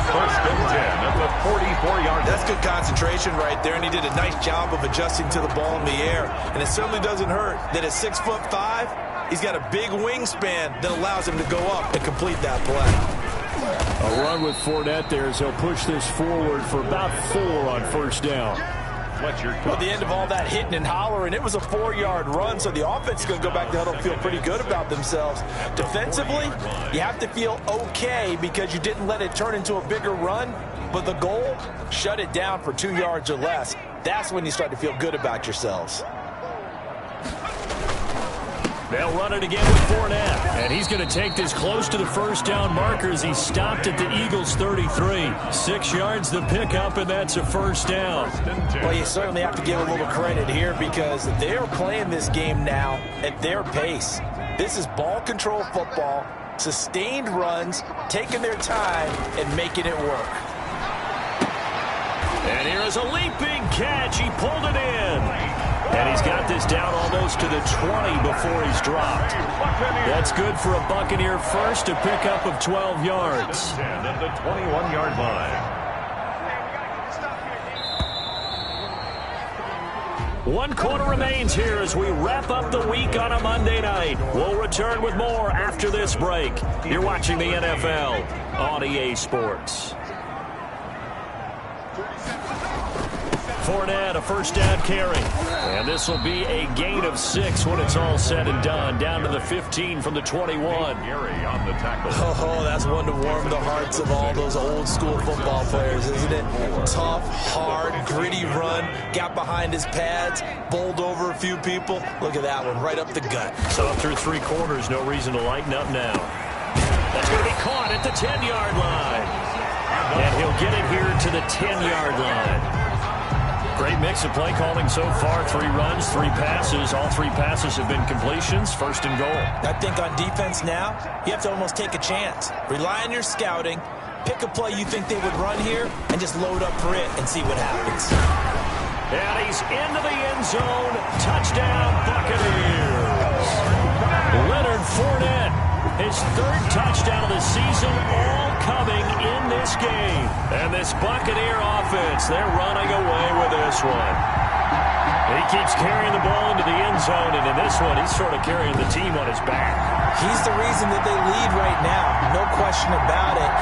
First and 10 at the 44-yard line. That's good concentration right there, and he did a nice job of adjusting to the ball in the air. And it certainly doesn't hurt that at 6'5", he's got a big wingspan that allows him to go up and complete that play. A run with Fournette there as he'll push this forward for about 4 on first down. At the end of all that hitting and hollering, it was a 4-yard run, so the offense is going to go back to huddle and feel pretty good about themselves. Defensively, you have to feel okay because you didn't let it turn into a bigger run, but the goal, shut it down for 2 yards or less. That's when you start to feel good about yourselves. They'll run it again with Fournette, and he's going to take this close to the first down markers. He stopped at the Eagles' 33. 6 yards the pickup, and that's a first down. Well, you certainly have to give a little credit here because they're playing this game now at their pace. This is ball control football, sustained runs, taking their time, and making it work. And here is a leaping catch. He pulled it in. And he's got this down almost to the 20 before he's dropped. That's good for a Buccaneer first, a pickup of 12 yards. At the 21-yard line. 1 quarter remains here as we wrap up the week on a Monday night. We'll return with more after this break. You're watching the NFL on EA Sports. Fournette, a first down carry. And this will be a gain of 6 when it's all said and done. Down to the 15 from the 21. Gary on the tackle. Oh, that's one to warm the hearts of all those old school football players, isn't it? Tough, hard, gritty run. Got behind his pads, bowled over a few people. Look at that one, right up the gut. So through 3 quarters, no reason to lighten up now. That's going to be caught at the 10-yard line. And he'll get it here to the 10-yard line. Great mix of play calling so far. 3 runs, 3 passes. All 3 passes have been completions. First and goal. I think on defense now, you have to almost take a chance. Rely on your scouting. Pick a play you think they would run here and just load up for it and see what happens. And he's into the end zone. Touchdown, Buccaneers. Leonard Fournette, his 3rd touchdown of the season, all coming in this game. And this Buccaneer offense, they're running away with this one. He keeps carrying the ball into the end zone, and in this one, he's sort of carrying the team on his back. He's the reason that they lead right now, no question about it.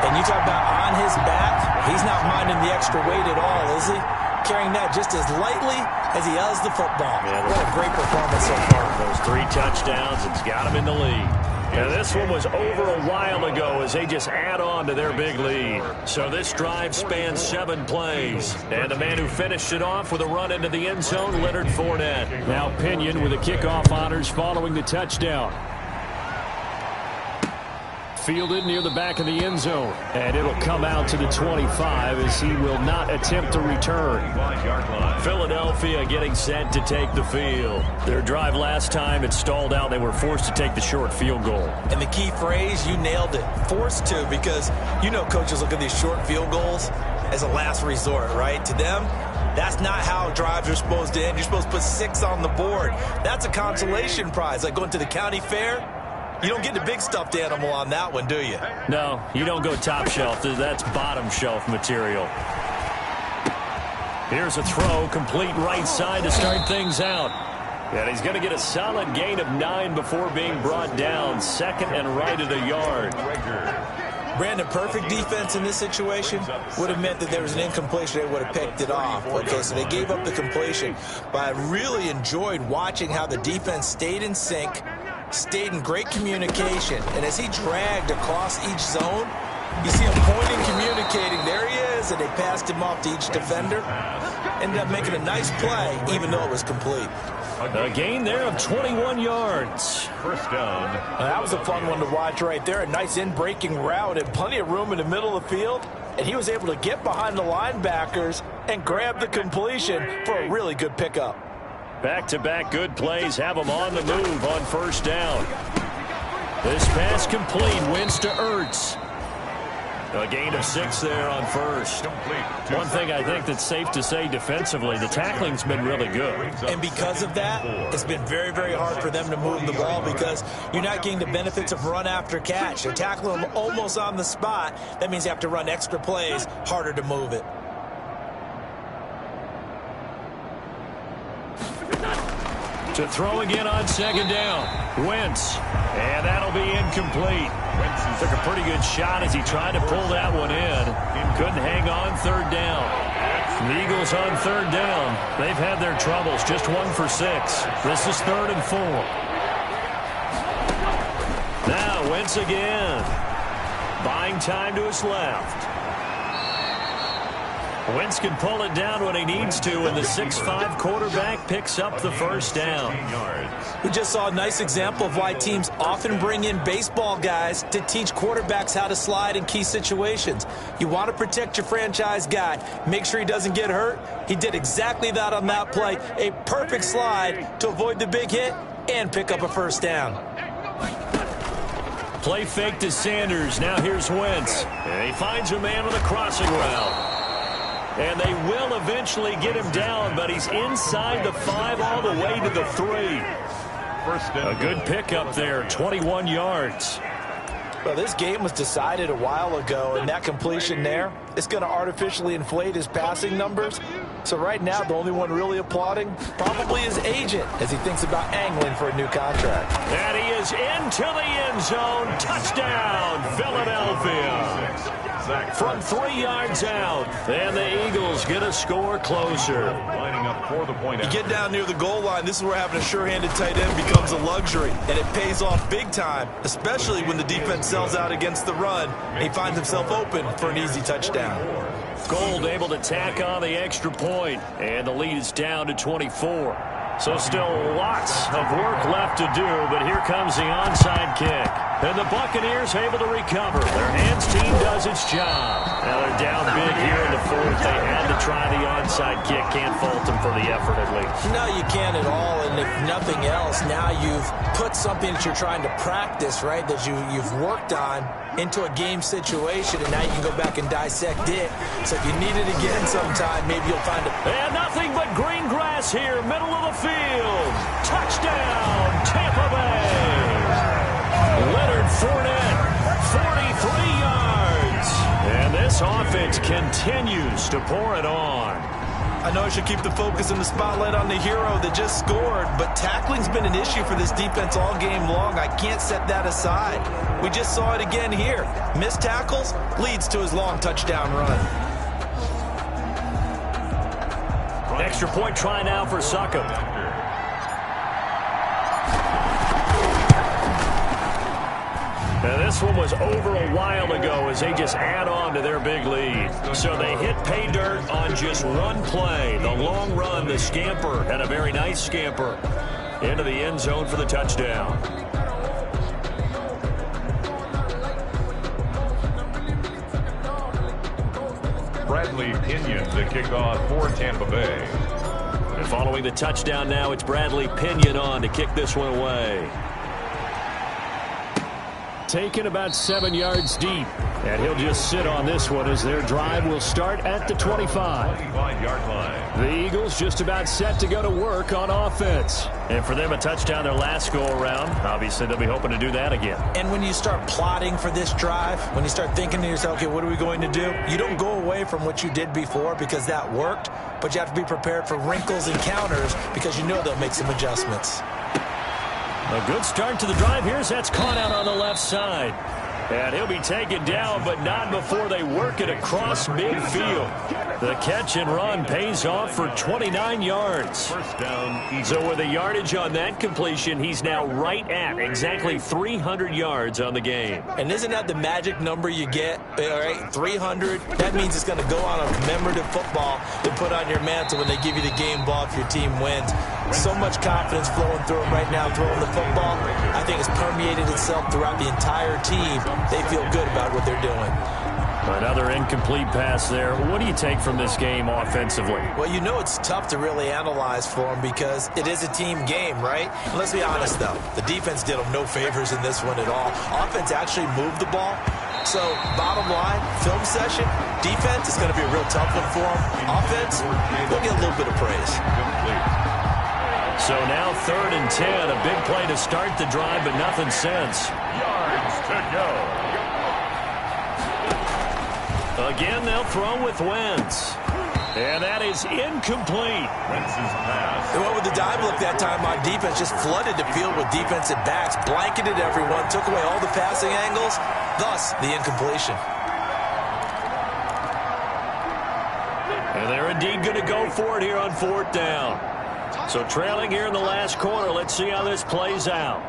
And you talk about on his back, he's not minding the extra weight at all, is he? Carrying that just as lightly as he does the football. Yeah, what a great performance so far. Those 3 touchdowns, it's got him in the lead. And this one was over a while ago as they just add on to their big lead. So this drive spans 7 plays. And the man who finished it off with a run into the end zone, Leonard Fournette. Now Pinion with the kickoff honors following the touchdown. Fielded near the back of the end zone. And it'll come out to the 25 as he will not attempt to return. Philadelphia getting set to take the field. Their drive last time, it stalled out. They were forced to take the short field goal. And the key phrase, you nailed it. Forced to, because you know coaches look at these short field goals as a last resort, right? To them, that's not how drives are supposed to end. You're supposed to put 6 on the board. That's a consolation prize, like going to the county fair. You don't get the big stuffed animal on that one, do you? No, you don't go top shelf. That's bottom shelf material. Here's a throw, complete right side to start things out. And he's going to get a solid gain of 9 before being brought down. 2nd and right at a yard. Brandon, perfect defense in this situation would have meant that there was an incompletion. They would have picked it off. Okay, so they gave up the completion. But I really enjoyed watching how the defense stayed in sync, stayed in great communication. And as he dragged across each zone, you see him pointing, communicating. There he is, and they passed him off to each defender. Ended up making a nice play, even though it was complete. A gain there of 21 yards. First down. That was a fun one to watch right there. A nice in-breaking route and plenty of room in the middle of the field. And he was able to get behind the linebackers and grab the completion for a really good pickup. Back-to-back good plays have them on the move on first down. This pass complete. Wentz to Ertz. A gain of 6 there on first. One thing I think that's safe to say defensively, the tackling's been really good. And because of that, it's been very, very hard for them to move the ball because you're not getting the benefits of run after catch. They're tackling them almost on the spot. That means you have to run extra plays, harder to move it. To throw again on second down. Wentz. And that'll be incomplete. Took a pretty good shot as he tried to pull that one in. Couldn't hang on third down. The Eagles on third down. They've had their troubles. Just 1 for 6. This is 3rd and 4. Now Wentz again. Buying time to his left. Wentz can pull it down when he needs to, and the 6'5" quarterback picks up the first down. We just saw a nice example of why teams often bring in baseball guys to teach quarterbacks how to slide in key situations. You want to protect your franchise guy. Make sure he doesn't get hurt. He did exactly that on that play. A perfect slide to avoid the big hit and pick up a first down. Play fake to Sanders. Now here's Wentz. And he finds a man on the crossing route. And they will eventually get him down, but he's inside the 5 all the way to the 3. A good pickup there, 21 yards. Well, this game was decided a while ago, and that completion there, it's going to artificially inflate his passing numbers. So right now, the only one really applauding probably his agent as he thinks about angling for a new contract. And he is into the end zone. Touchdown, Philadelphia. From 3 yards out, and the Eagles get a score closer. Lining up for the point. You get down near the goal line, this is where having a sure-handed tight end becomes a luxury, and it pays off big time, especially when the defense sells out against the run, and he finds himself open for an easy touchdown. Gold able to tack on the extra point, and the lead is down to 24. So still lots of work left to do, but here comes the onside kick. And the Buccaneers able to recover. Their hands team does its job. Now they're down big here in the 4th. They had to try the onside kick. Can't fault them for the effort at least. No, you can't at all, and if nothing else, now you've put something that you're trying to practice, right, that you've worked on into a game situation, and now you can go back and dissect it. So if you need it again sometime, maybe you'll find it. And nothing but green grass here, middle of the field. Touchdown, Tampa Bay. Leonard Fournette, 43 yards. And this offense continues to pour it on. I know I should keep the focus and the spotlight on the hero that just scored, but tackling's been an issue for this defense all game long. I can't set that aside. We just saw it again here. Missed tackles leads to his long touchdown run. Extra point try now for Succop. Now this one was over a while ago as they just add on to their big lead. So they hit pay dirt on just one play. The long run, the scamper, and a very nice scamper into the end zone for the touchdown. Bradley Pinion to kick off for Tampa Bay. And following the touchdown now, it's Bradley Pinion on to kick this one away. Taken about 7 yards deep. And he'll just sit on this one as their drive will start at the 25. 25-yard line. The Eagles just about set to go to work on offense. And for them, a touchdown their last go-around. Obviously, they'll be hoping to do that again. And when you start plotting for this drive, when you start thinking to yourself, okay, what are we going to do? You don't go away from what you did before because that worked, but you have to be prepared for wrinkles and counters because you know they'll make some adjustments. A good start to the drive here as that's caught out on the left side. And he'll be taken down, but not before they work it across midfield. The catch and run pays off for 29 yards. First down. So with the yardage on that completion, he's now right at exactly 300 yards on the game. And isn't that the magic number you get? All right, 300. That means it's going to go on a commemorative football to put on your mantle when they give you the game ball if your team wins. So much confidence flowing through him right now, throwing the football. I think it's permeated itself throughout the entire team. They feel good about what they're doing. Another incomplete pass there. What do you take from this game offensively? Well, you know it's tough to really analyze for them because it is a team game, right? And let's be honest, though. The defense did them no favors in this one at all. Offense actually moved the ball. So, bottom line, film session, defense is going to be a real tough one for them. Offense, we'll get a little bit of praise. So now 3rd and 10. A big play to start the drive, but nothing since. Yards to go. Again, they'll throw with Wentz. And that is incomplete. Wentz's pass. They went with the dive look that time on defense, just flooded the field with defensive backs, blanketed everyone, took away all the passing angles, thus the incompletion. And they're indeed going to go for it here on 4th down. So trailing here in the last quarter, let's see how this plays out.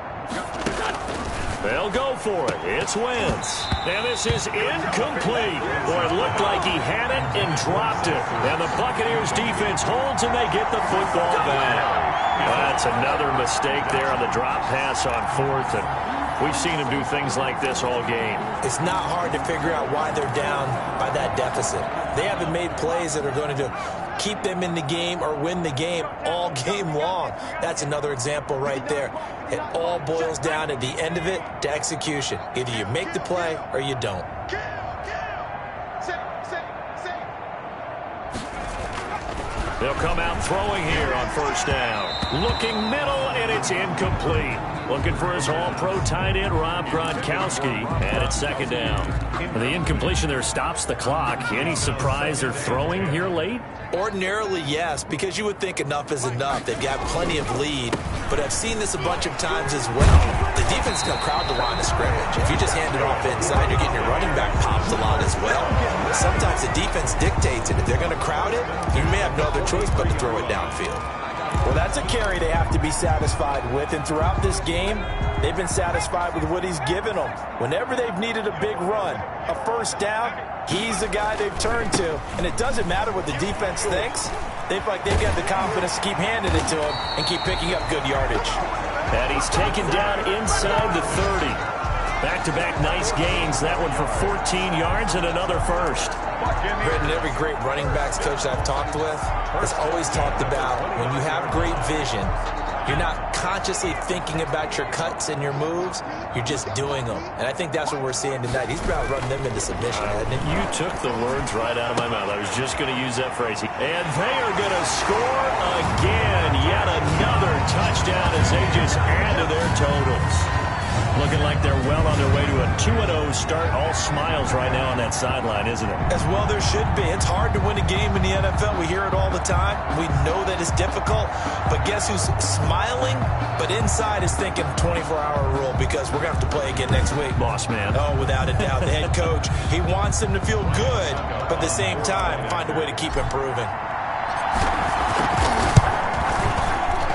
They'll go for it. It's Wentz. And this is incomplete. Boy, it looked like he had it and dropped it. And the Buccaneers defense holds and they get the football back. That's another mistake there on the drop pass on 4th. And we've seen him do things like this all game. It's not hard to figure out why they're down by that deficit. They haven't made plays that are going to keep them in the game or win the game all game long. That's another example right there. It all boils down at the end of it to execution. Either you make the play or you don't. They'll come out throwing here on 1st down. Looking middle, and it's incomplete. Looking for his all-pro tight end, Rob Gronkowski, and it's 2nd down. The incompletion there stops the clock. Any surprise they're throwing here late? Ordinarily, yes, because you would think enough is enough. They've got plenty of lead, but I've seen this a bunch of times as well. The defense is going to crowd the line of scrimmage. If you just hand it off inside, you're getting your running back popped a lot as well. Sometimes the defense dictates it. If they're going to crowd it, you may have no other choice but to throw it downfield. Well, that's a carry they have to be satisfied with. And throughout this game, they've been satisfied with what he's given them. Whenever they've needed a big run, a 1st down, he's the guy they've turned to. And it doesn't matter what the defense thinks. They feel like they've got the confidence to keep handing it to him and keep picking up good yardage. And he's taken down inside the 30. Back-to-back nice gains. That one for 14 yards and another first. Brendan, every great running backs coach I've talked with has always talked about when you have great vision, you're not consciously thinking about your cuts and your moves, you're just doing them. And I think that's what we're seeing tonight. He's about running them into submission, hasn't he? You took the words right out of my mouth. I was just going to use that phrase. And they are going to score again. Yet another touchdown as they just add to their totals. Looking like they're well on their way to a 2-0 start. All smiles right now on that sideline, isn't it? As well there should be. It's hard to win a game in the NFL. We hear it all the time. We know that it's difficult. But guess who's smiling? But inside is thinking 24-hour rule because we're going to have to play again next week. Boss man. Oh, without a doubt. The head coach, he wants them to feel good, but at the same time, find a way to keep improving.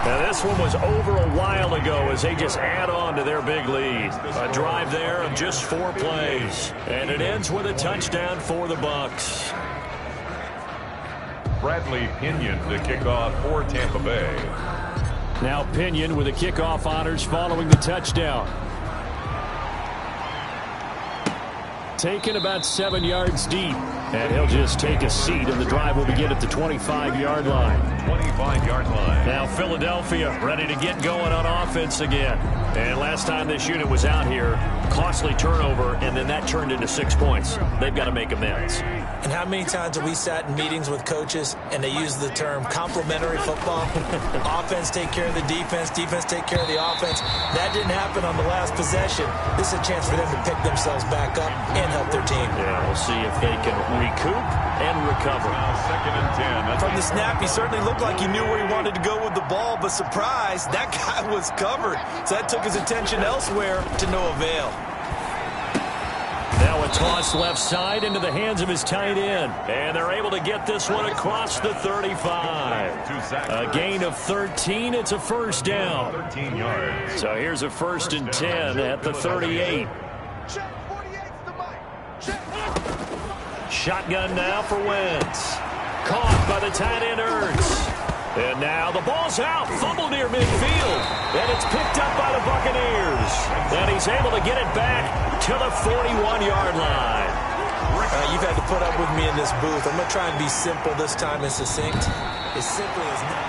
Now, this one was over a while ago as they just add on to their big lead. A drive there of just 4 plays. And it ends with a touchdown for the Bucs. Bradley Pinion to kick off for Tampa Bay. Now Pinion with the kickoff honors following the touchdown. Taken about 7 yards deep. And he'll just take a seat, and the drive will begin at the 25-yard line. 25-yard line. Now Philadelphia ready to get going on offense again. And last time this unit was out here, costly turnover, and then that turned into 6 points. They've got to make amends. And how many times have we sat in meetings with coaches and they use the term complementary football? Offense take care of the defense, defense take care of the offense. That didn't happen on the last possession. This is a chance for them to pick themselves back up and help their team. Yeah, we'll see if they can recoup and recover. Now 2nd and 10. From the snap, he certainly looked like he knew where he wanted to go with the ball, but surprise, that guy was covered. So that took his attention elsewhere to no avail. Now a toss left side into the hands of his tight end. And they're able to get this one across the 35. A gain of 13. It's a 1st down. 13 yards. So here's a 1st and 10 at the 38. Shotgun now for Wentz. Caught by the tight end Ertz. And now the ball's out. Fumble near midfield. And it's picked up by the Buccaneers. And he's able to get it back to the 41-yard line. You've had to put up with me in this booth. I'm going to try and be simple this time and succinct. As simply as not.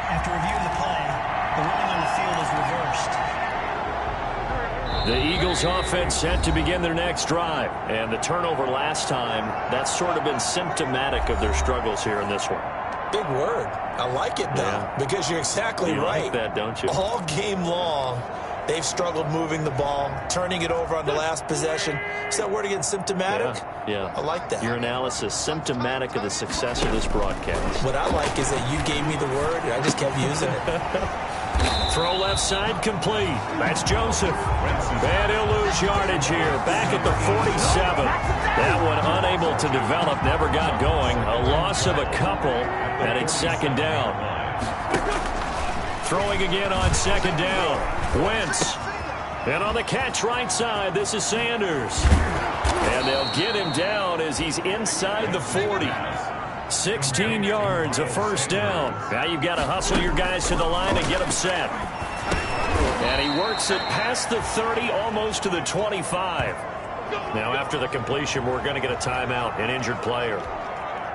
After reviewing the play, the running on the field is reversed. The Eagles offense set to begin their next drive. And the turnover last time, that's sort of been symptomatic of their struggles here in this one. Big word. I like it, though, because you're exactly right. You like that, don't you? All game long, they've struggled moving the ball, turning it over on the last possession. Is that word again, symptomatic? Yeah. I like that. Your analysis, symptomatic of the success of this broadcast. What I like is that you gave me the word, and I just kept using it. Throw left side complete. That's Joseph. And he'll lose yardage here. Back at the 47. That one unable to develop, never got going. A loss of a couple, and it's second down. Throwing again on second down. Wentz. And on the catch right side, this is Sanders. And they'll get him down as he's inside the 40. 16 yards, a first down. Now you've got to hustle your guys to the line and get them set. And he works it past the 30, almost to the 25. Now after the completion, we're going to get a timeout, an injured player.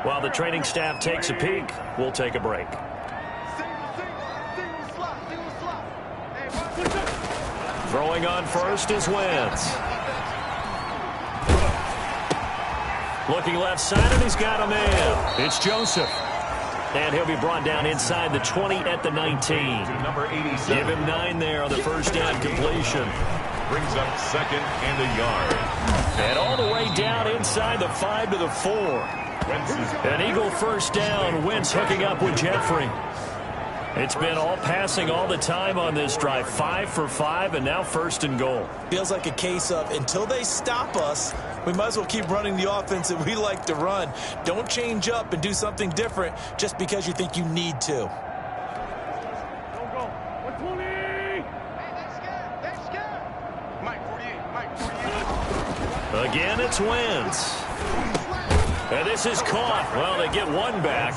While the training staff takes a peek, we'll take a break. Throwing on first is Wentz. Looking left side, and he's got a man. It's Joseph. And he'll be brought down inside the 20 at the 19. Number 87. Give him 9 there on the first down completion. Brings up second and a yard. And all the way down inside the 5 to the 4. An Eagle first down. Wentz hooking up with Jeffrey. It's been all passing all the time on this drive. 5 for 5, and now first and goal. Feels like a case of until they stop us, we might as well keep running the offense that we like to run. Don't change up and do something different just because you think you need to. Again, it's Wentz. And this is caught. Well, they get one back.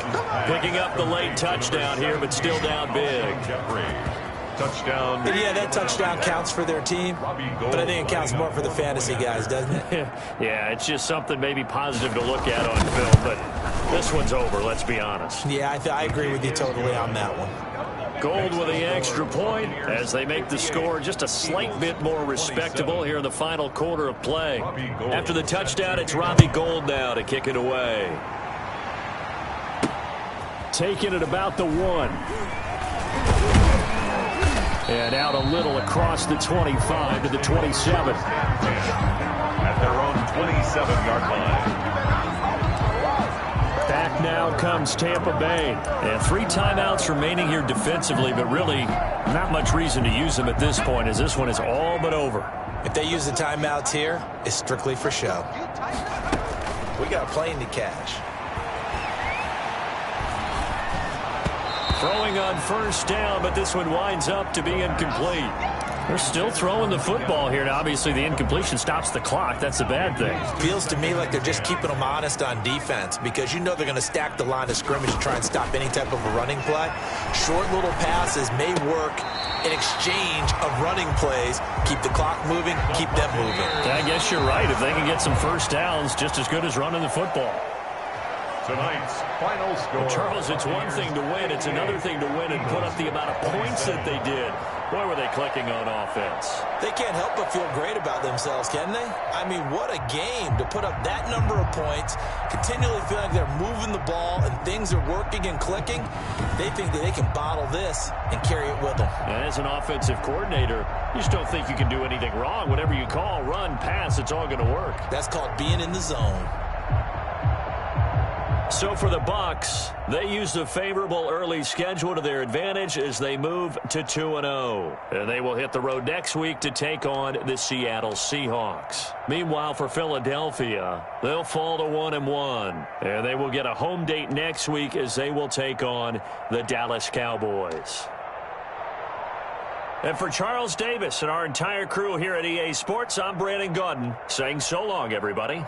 Picking up the late touchdown here, but still down big. Touchdown. Yeah, that touchdown counts for their team, but I think it counts more for the fantasy guys, doesn't it? Yeah, it's just something maybe positive to look at on film, but this one's over, let's be honest. Yeah, I agree with you totally on that one. Gold with the extra point as they make the score just a slight bit more respectable here in the final quarter of play. After the touchdown, it's Robbie Gould now to kick it away. Taking it about the 1. And out a little across the 25 to the 27. At their own 27-yard line. Back now comes Tampa Bay. And 3 timeouts remaining here defensively, but really not much reason to use them at this point as this one is all but over. If they use the timeouts here, it's strictly for show. We got a plane to catch. Throwing on first down, but this one winds up to be incomplete. They're still throwing the football here. Now, obviously, the incompletion stops the clock. That's a bad thing. Feels to me like they're just keeping them honest on defense because you know they're going to stack the line of scrimmage and try and stop any type of a running play. Short little passes may work in exchange of running plays. Keep the clock moving, keep them moving. I guess you're right. If they can get some first downs, just as good as running the football. Tonight's final score. Well, Charles, it's one thing to win. It's another thing to win and put up the amount of points that they did. Boy, were they clicking on offense. They can't help but feel great about themselves, can they? I mean, what a game to put up that number of points, continually feel like they're moving the ball and things are working and clicking. They think that they can bottle this and carry it with them. And as an offensive coordinator, you just don't think you can do anything wrong. Whatever you call, run, pass, it's all going to work. That's called being in the zone. So for the Bucs, they use the favorable early schedule to their advantage as they move to 2-0. And they will hit the road next week to take on the Seattle Seahawks. Meanwhile, for Philadelphia, they'll fall to 1-1. And they will get a home date next week as they will take on the Dallas Cowboys. And for Charles Davis and our entire crew here at EA Sports, I'm Brandon Gaudin saying so long, everybody.